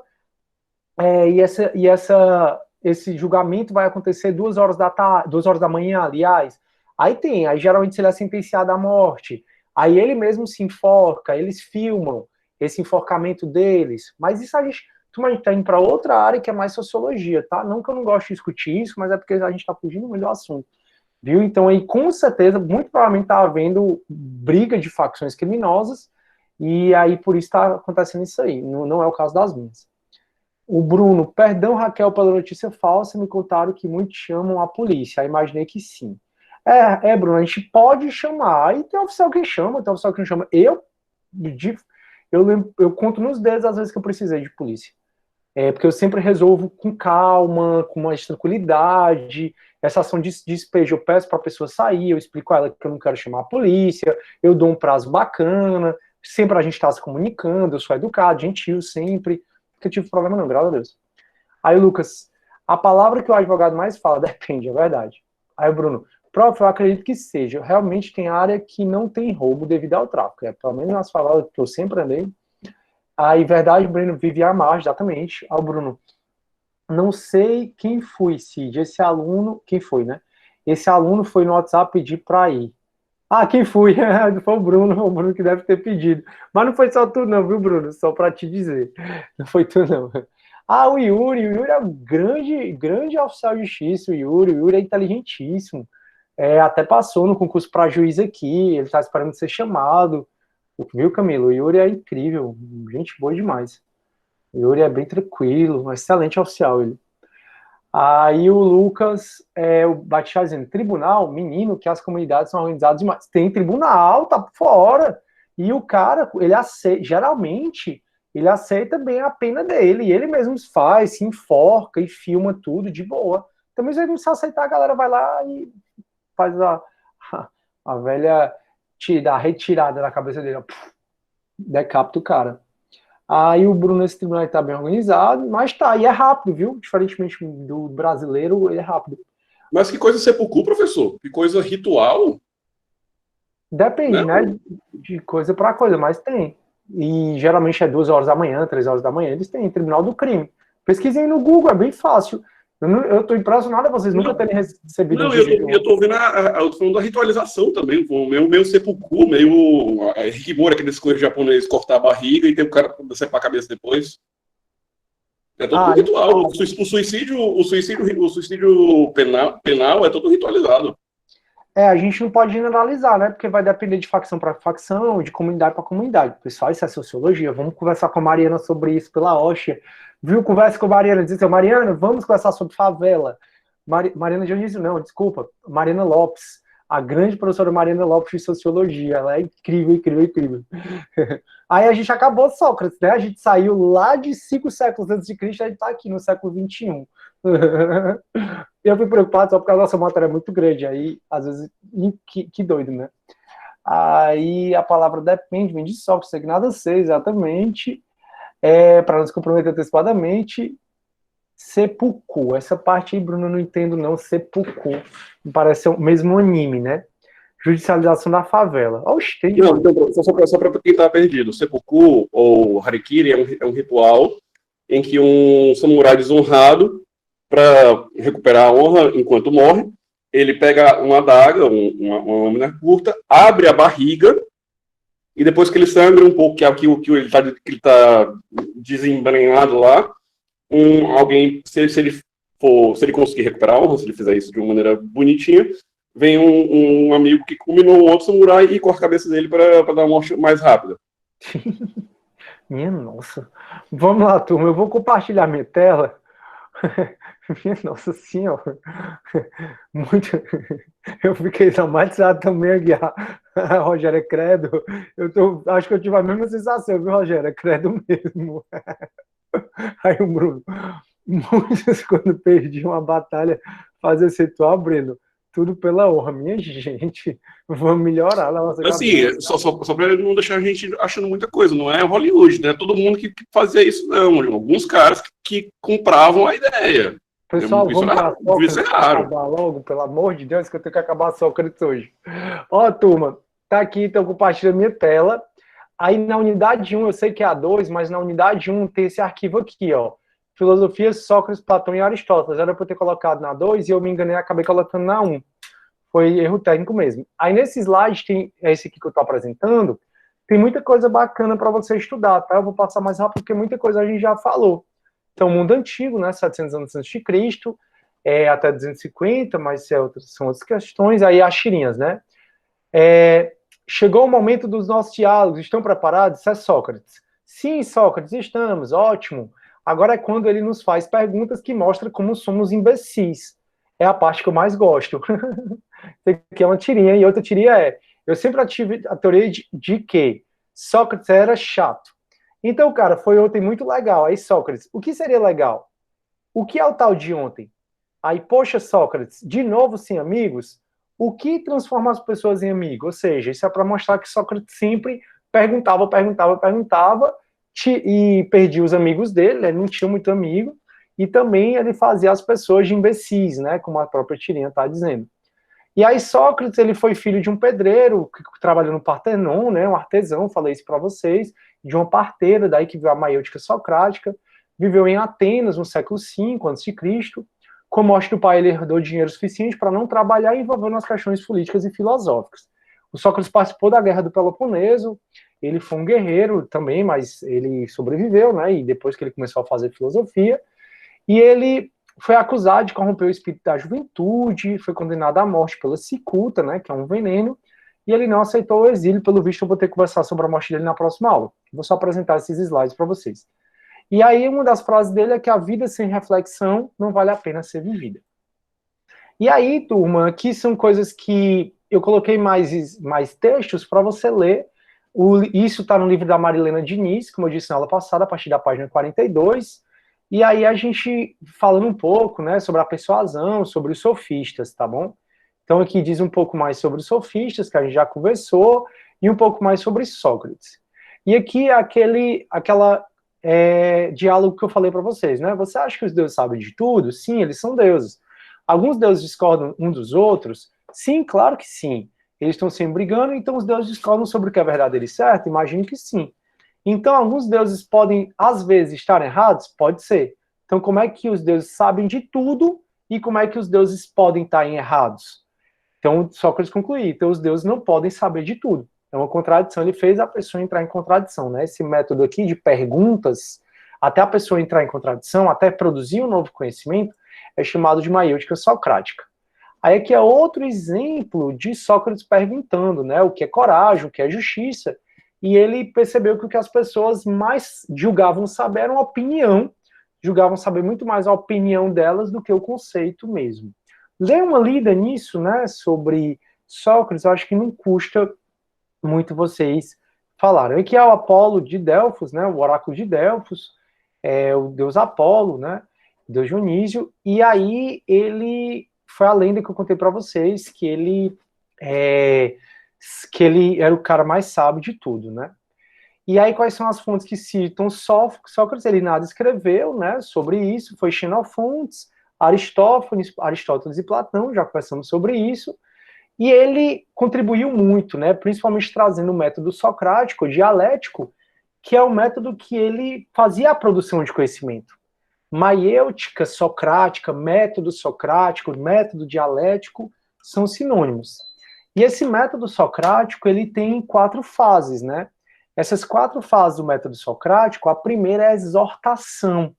Speaker 1: esse julgamento vai acontecer 2 horas da manhã, aliás. Aí geralmente ele é sentenciado à morte. Aí ele mesmo se enforca, eles filmam esse enforcamento deles. Mas isso a gente está indo para outra área que é mais sociologia, tá? Não que eu não gosto de discutir isso, mas é porque a gente está fugindo muito do assunto. Viu? Então aí, com certeza, muito provavelmente está havendo briga de facções criminosas, e aí por isso está acontecendo isso aí. Não é o caso das minhas. O Bruno, perdão, Raquel, pela notícia falsa, me contaram que muitos chamam a polícia. Aí imaginei que sim. Bruno, a gente pode chamar. Aí tem oficial que chama, tem oficial que não chama. Eu conto nos dedos as vezes que eu precisei de polícia. Porque eu sempre resolvo com calma, com mais tranquilidade. Essa ação de despejo, eu peço para a pessoa sair, eu explico a ela que eu não quero chamar a polícia, eu dou um prazo bacana, sempre a gente está se comunicando, eu sou educado, gentil sempre, porque eu tive problema não, graças a Deus. Aí, Lucas, a palavra que o advogado mais fala, depende, é verdade. Aí, Bruno, prof, eu acredito que seja. Realmente tem área que não tem roubo devido ao tráfico. Pelo menos nas favelas que eu sempre andei. Aí, verdade, Bruno, vive à margem, exatamente. Aí, Bruno, não sei quem foi, Cid. Esse aluno, quem foi, né? Esse aluno foi no WhatsApp pedir para ir. Ah, quem foi? Foi o Bruno que deve ter pedido. Mas não foi só tu não, viu, Bruno? Só para te dizer. Não foi tu não. Ah, o Yuri é um grande oficial de justiça, o Yuri é inteligentíssimo. Até passou no concurso para juiz aqui, ele está esperando ser chamado. Viu, Camilo? O Yuri é incrível, gente boa demais. O Yuri é bem tranquilo, um excelente oficial ele. Aí o Lucas, o Batista dizendo, tribunal, menino, que as comunidades são organizadas demais. Tem tribunal, tá por fora. E o cara, ele aceita, geralmente, ele aceita bem a pena dele. E ele mesmo faz, se enforca e filma tudo de boa. Também se ele não se aceitar, a galera vai lá e faz a velha a retirada da cabeça dele. Ó, decapita o cara. Aí o Bruno, esse tribunal está bem organizado, mas tá, e é rápido, viu? Diferentemente do brasileiro, ele é rápido.
Speaker 2: Mas que coisa sepulcro, professor? Que coisa ritual?
Speaker 1: Depende, né? De coisa para coisa, mas tem. E geralmente é 2 horas da manhã, 3 horas da manhã, eles têm Tribunal do Crime. Pesquisem no Google, é bem fácil. Eu tô impressionado a vocês nunca terem recebido.
Speaker 2: Não, eu tô ouvindo eu tô falando da ritualização também, meio sepulcro, meio Rick Moura, aqueles coisas japoneses, cortar a barriga e tem o cara decepar a cabeça depois. É todo ritual. O suicídio penal é todo ritualizado.
Speaker 1: A gente não pode generalizar, né? Porque vai depender de facção para facção, de comunidade para comunidade. Pessoal, isso é sociologia. Vamos conversar com a Mariana sobre isso pela Oxia. Viu? Conversa com a Mariana. Diz assim, Mariana, vamos conversar sobre favela. Mariana Dionísio, não, desculpa. Mariana Lopes. A grande professora Mariana Lopes de sociologia. Ela é incrível, incrível, incrível. Aí a gente acabou Sócrates, né? A gente saiu lá de 5 séculos antes de Cristo, a gente está aqui no século XXI. Eu fui preocupado só porque a nossa matéria é muito grande. Aí, às vezes, que doido, né? Aí a palavra depende, vem de Sócrates, que nada sei exatamente. Para não se comprometer antecipadamente. Seppuku. Essa parte aí, Bruno, eu não entendo, não. Seppuku. Me parece o mesmo anime, né? Judicialização da favela. Oxe, tem.
Speaker 2: Não, então, só para quem está perdido. Seppuku, ou Harikiri, é um ritual em que um samurai desonrado, para recuperar a honra enquanto morre, ele pega uma adaga, uma lâmina curta, abre a barriga, e depois que ele sangra um pouco, que é o que ele está desembrenhado lá, alguém, se ele conseguir recuperar a honra, se ele fizer isso de uma maneira bonitinha, vem um amigo que culminou um outro samurai e corta a cabeça dele para dar uma morte mais rápida.
Speaker 1: Minha nossa. Vamos lá, turma. Eu vou compartilhar minha tela. Minha nossa senhora. Muito. Eu fiquei traumatizado também aqui. A Rogéria, credo. Acho que eu tive a mesma sensação, viu, Rogéria? Credo mesmo. Aí o Bruno. Muitos, quando perdi uma batalha, fazem esse ritual, Breno. Tudo pela honra, minha gente. Vamos melhorar na nossa
Speaker 2: cabeça. Só para não deixar a gente achando muita coisa. Não é Hollywood, não é todo mundo que fazia isso, não. Alguns caras que compravam a ideia.
Speaker 1: Pessoal, vamos para Sócrates acabar logo, pelo amor de Deus, que eu tenho que acabar Sócrates hoje. Ó, turma, tá aqui, então compartilha minha tela. Aí na unidade 1, eu sei que é a 2, mas na unidade 1 tem esse arquivo aqui, ó. Filosofia, Sócrates, Platão e Aristóteles. Era para eu ter colocado na 2 e eu me enganei e acabei colocando na 1. Foi erro técnico mesmo. Aí nesse slide, tem esse aqui que eu estou apresentando, tem muita coisa bacana para você estudar, tá? Eu vou passar mais rápido porque muita coisa a gente já falou. Então, mundo antigo, né? 700 anos antes de Cristo, até 250, mas são outras questões. Aí as tirinhas, né? Chegou o momento dos nossos diálogos. Estão preparados? Isso é Sócrates. Sim, Sócrates, estamos. Ótimo. Agora é quando ele nos faz perguntas que mostram como somos imbecis. É a parte que eu mais gosto. Aqui é uma tirinha, e outra tirinha eu sempre tive a teoria de que Sócrates era chato. Então, cara, foi ontem muito legal. Aí, Sócrates, o que seria legal? O que é o tal de ontem? Aí, poxa, Sócrates, de novo sem amigos? O que transforma as pessoas em amigos? Ou seja, isso é para mostrar que Sócrates sempre perguntava, e perdia os amigos dele, ele não tinha muito amigo, e também ele fazia as pessoas de imbecis, né, como a própria tirinha está dizendo. E aí Sócrates, ele foi filho de um pedreiro que trabalhou no Partenon, né, um artesão, falei isso para vocês, de uma parteira, daí que veio a maiêutica socrática, viveu em Atenas no século V a.C., com a morte do pai ele herdou dinheiro suficiente para não trabalhar e envolveu nas questões políticas e filosóficas. O Sócrates participou da Guerra do Peloponeso, ele foi um guerreiro também, mas ele sobreviveu, né? E depois que ele começou a fazer filosofia, e ele foi acusado de corromper o espírito da juventude, foi condenado à morte pela cicuta, né? Que é um veneno, e ele não aceitou o exílio. Pelo visto, eu vou ter que conversar sobre a morte dele na próxima aula. Vou só apresentar esses slides para vocês. E aí, uma das frases dele é que a vida sem reflexão não vale a pena ser vivida. E aí, turma, aqui são coisas que eu coloquei mais textos para você ler. Isso está no livro da Marilena Diniz, como eu disse na aula passada, a partir da página 42. E aí a gente falando um pouco, né, sobre a persuasão, sobre os sofistas, tá bom? Então aqui diz um pouco mais sobre os sofistas, que a gente já conversou, e um pouco mais sobre Sócrates. E aqui é aquela diálogo que eu falei para vocês, né? Você acha que os deuses sabem de tudo? Sim, eles são deuses. Alguns deuses discordam uns dos outros? Sim, claro que sim. Eles estão sempre brigando, então os deuses discordam sobre o que é verdadeiro e certo? Imagino que sim. Então, alguns deuses podem, às vezes, estar errados? Pode ser. Então, como é que os deuses sabem de tudo e como é que os deuses podem estar errados? Então, Sócrates concluiu, então os deuses não podem saber de tudo. É uma contradição, ele fez a pessoa entrar em contradição, né? Esse método aqui de perguntas, até a pessoa entrar em contradição, até produzir um novo conhecimento, é chamado de maiêutica socrática. Aí aqui é outro exemplo de Sócrates perguntando, né? O que é coragem, o que é justiça, e ele percebeu que o que as pessoas mais julgavam saber era uma opinião, julgavam saber muito mais a opinião delas do que o conceito mesmo. Dê uma lida nisso, né, sobre Sócrates, eu acho que não custa muito vocês falarem. Aqui é o Apolo de Delfos, né, o oráculo de Delfos, o deus Apolo, né, deus Dionísio, e aí ele foi a lenda que eu contei para vocês, que ele era o cara mais sábio de tudo, né. E aí quais são as fontes que citam Sócrates? Ele nada escreveu, né, sobre isso, foi Xenofontes, Aristóteles e Platão, já conversamos sobre isso, e ele contribuiu muito, né, principalmente trazendo o método socrático, dialético, que é o método que ele fazia a produção de conhecimento. Maiêutica socrática, método socrático, método dialético, são sinônimos. E esse método socrático, ele tem 4 fases, né? Essas 4 fases do método socrático, a primeira é a exortação.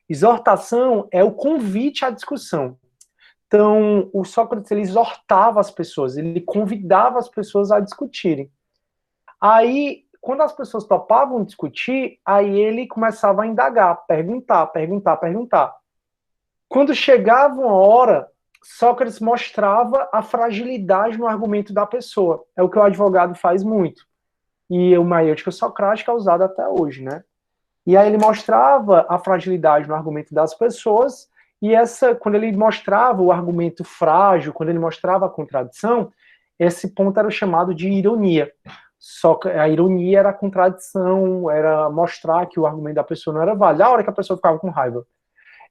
Speaker 1: Exortação é o convite à discussão. Então, o Sócrates, ele exortava as pessoas, ele convidava as pessoas a discutirem. Aí, quando as pessoas topavam discutir, aí ele começava a indagar, perguntar. Quando chegava uma hora, Sócrates mostrava a fragilidade no argumento da pessoa. É o que o advogado faz muito. E a maiêutica socrática é usada até hoje, né? E aí ele mostrava a fragilidade no argumento das pessoas, e quando ele mostrava o argumento frágil, quando ele mostrava a contradição, esse ponto era chamado de ironia. Só que a ironia era a contradição, era mostrar que o argumento da pessoa não era válido, a hora que a pessoa ficava com raiva.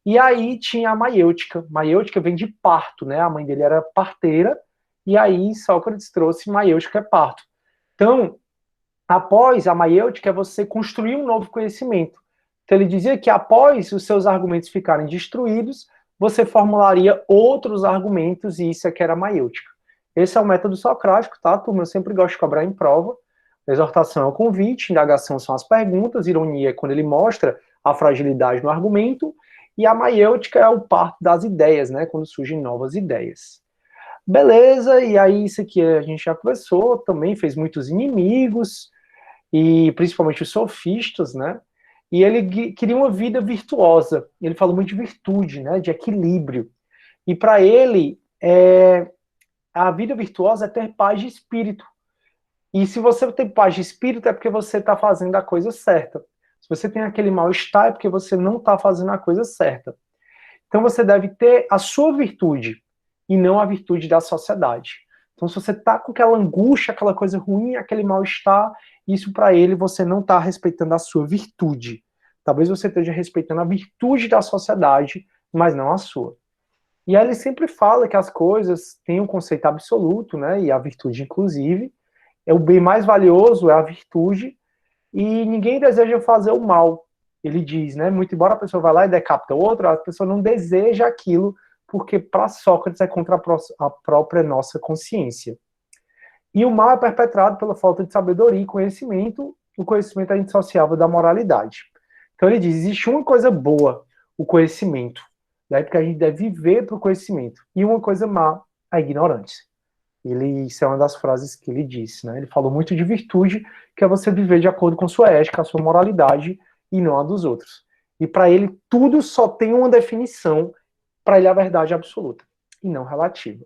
Speaker 1: E aí tinha a maiêutica. Maiêutica vem de parto, né? A mãe dele era parteira, e aí Sócrates trouxe maiêutica, é parto. Então, após a maiêutica, é você construir um novo conhecimento. Então ele dizia que após os seus argumentos ficarem destruídos, você formularia outros argumentos, e isso é que era a maiêutica. Esse é o método socrático, tá, turma? Eu sempre gosto de cobrar em prova. Exortação é o convite, indagação são as perguntas, ironia é quando ele mostra a fragilidade no argumento, e a maiêutica é o parto das ideias, né, quando surgem novas ideias. Beleza, e aí isso aqui a gente já conversou, também fez muitos inimigos, e principalmente os sofistas, né, e ele queria uma vida virtuosa, ele falou muito de virtude, né, de equilíbrio, e para ele, a vida virtuosa é ter paz de espírito, e se você tem paz de espírito é porque você está fazendo a coisa certa, se você tem aquele mal-estar é porque você não está fazendo a coisa certa, então você deve ter a sua virtude, e não a virtude da sociedade. Então, se você está com aquela angústia, aquela coisa ruim, aquele mal-estar, isso para ele você não está respeitando a sua virtude. Talvez você esteja respeitando a virtude da sociedade, mas não a sua. E aí ele sempre fala que as coisas têm um conceito absoluto, né, e a virtude inclusive, o bem mais valioso é a virtude, e ninguém deseja fazer o mal. Ele diz, né, muito embora a pessoa vá lá e decapita o outro, a pessoa não deseja aquilo, porque para Sócrates é contra a própria nossa consciência. E o mal é perpetrado pela falta de sabedoria e conhecimento. O conhecimento a gente associava da moralidade. Então ele diz, existe uma coisa boa, o conhecimento. Daí porque a gente deve viver para o conhecimento. E uma coisa má, a ignorância. Isso é uma das frases que ele disse, né? Ele falou muito de virtude, que é você viver de acordo com sua ética, a sua moralidade, e não a dos outros. E para ele, tudo só tem uma definição, para ele a verdade absoluta, e não relativa.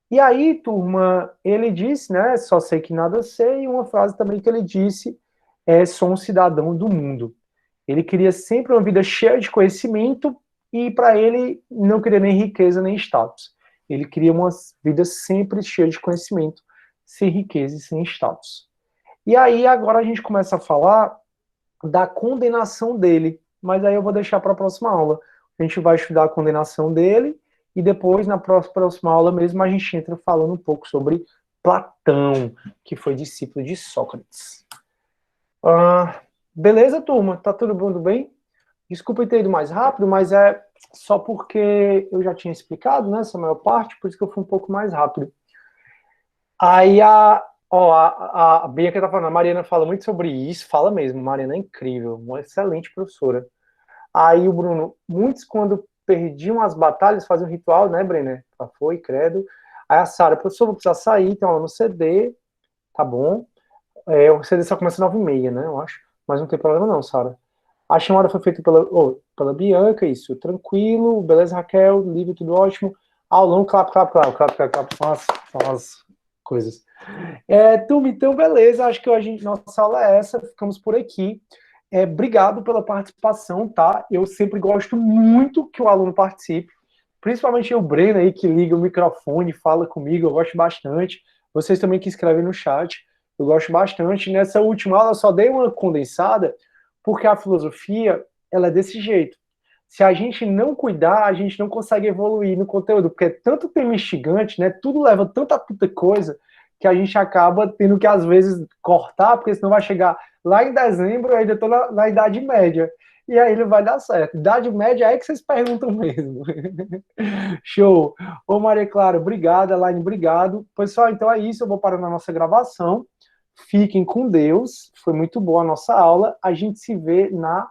Speaker 1: E aí, turma, ele disse, né, só sei que nada sei, e uma frase também que ele disse, sou um cidadão do mundo. Ele queria sempre uma vida cheia de conhecimento, e para ele não queria nem riqueza nem status. Ele queria uma vida sempre cheia de conhecimento, sem riqueza e sem status. E aí agora a gente começa a falar da condenação dele, mas aí eu vou deixar para a próxima aula. A gente vai estudar a condenação dele, e depois, na próxima aula mesmo, a gente entra falando um pouco sobre Platão, que foi discípulo de Sócrates. Beleza, turma? Tá tudo bem? Desculpa ter ido mais rápido, mas é só porque eu já tinha explicado, né, essa maior parte, por isso que eu fui um pouco mais rápido. Aí a Bianca tá falando, a Mariana fala muito sobre isso, fala mesmo, a Mariana é incrível, uma excelente professora. Aí o Bruno, muitos quando perdiam as batalhas faziam um ritual, né, Brenner? Já foi, credo. Aí a Sara, professor, vou precisar sair, tem aula no CD, tá bom. O CD só começa 9h30, né, eu acho. Mas não tem problema não, Sara. A chamada foi feita pela Bianca, isso, tranquilo, beleza, Raquel, livre, tudo ótimo. Aulão, clap, são as coisas. Turma, então, beleza, acho que nossa aula é essa, ficamos por aqui. Obrigado pela participação, tá? Eu sempre gosto muito que o aluno participe, principalmente o Breno aí, que liga o microfone, fala comigo, eu gosto bastante. Vocês também que escrevem no chat, eu gosto bastante. Nessa última aula eu só dei uma condensada, porque a filosofia, ela é desse jeito. Se a gente não cuidar, a gente não consegue evoluir no conteúdo, porque é tanto tema instigante, né? Tudo leva tanta puta coisa, que a gente acaba tendo que, às vezes, cortar, porque senão vai chegar lá em dezembro, eu ainda estou na Idade Média. E aí não vai dar certo. Idade Média é que vocês perguntam mesmo. Show. Ô, Maria Clara, obrigada. Elaine, obrigado. Pessoal, então é isso. Eu vou parar na nossa gravação. Fiquem com Deus. Foi muito boa a nossa aula. A gente se vê na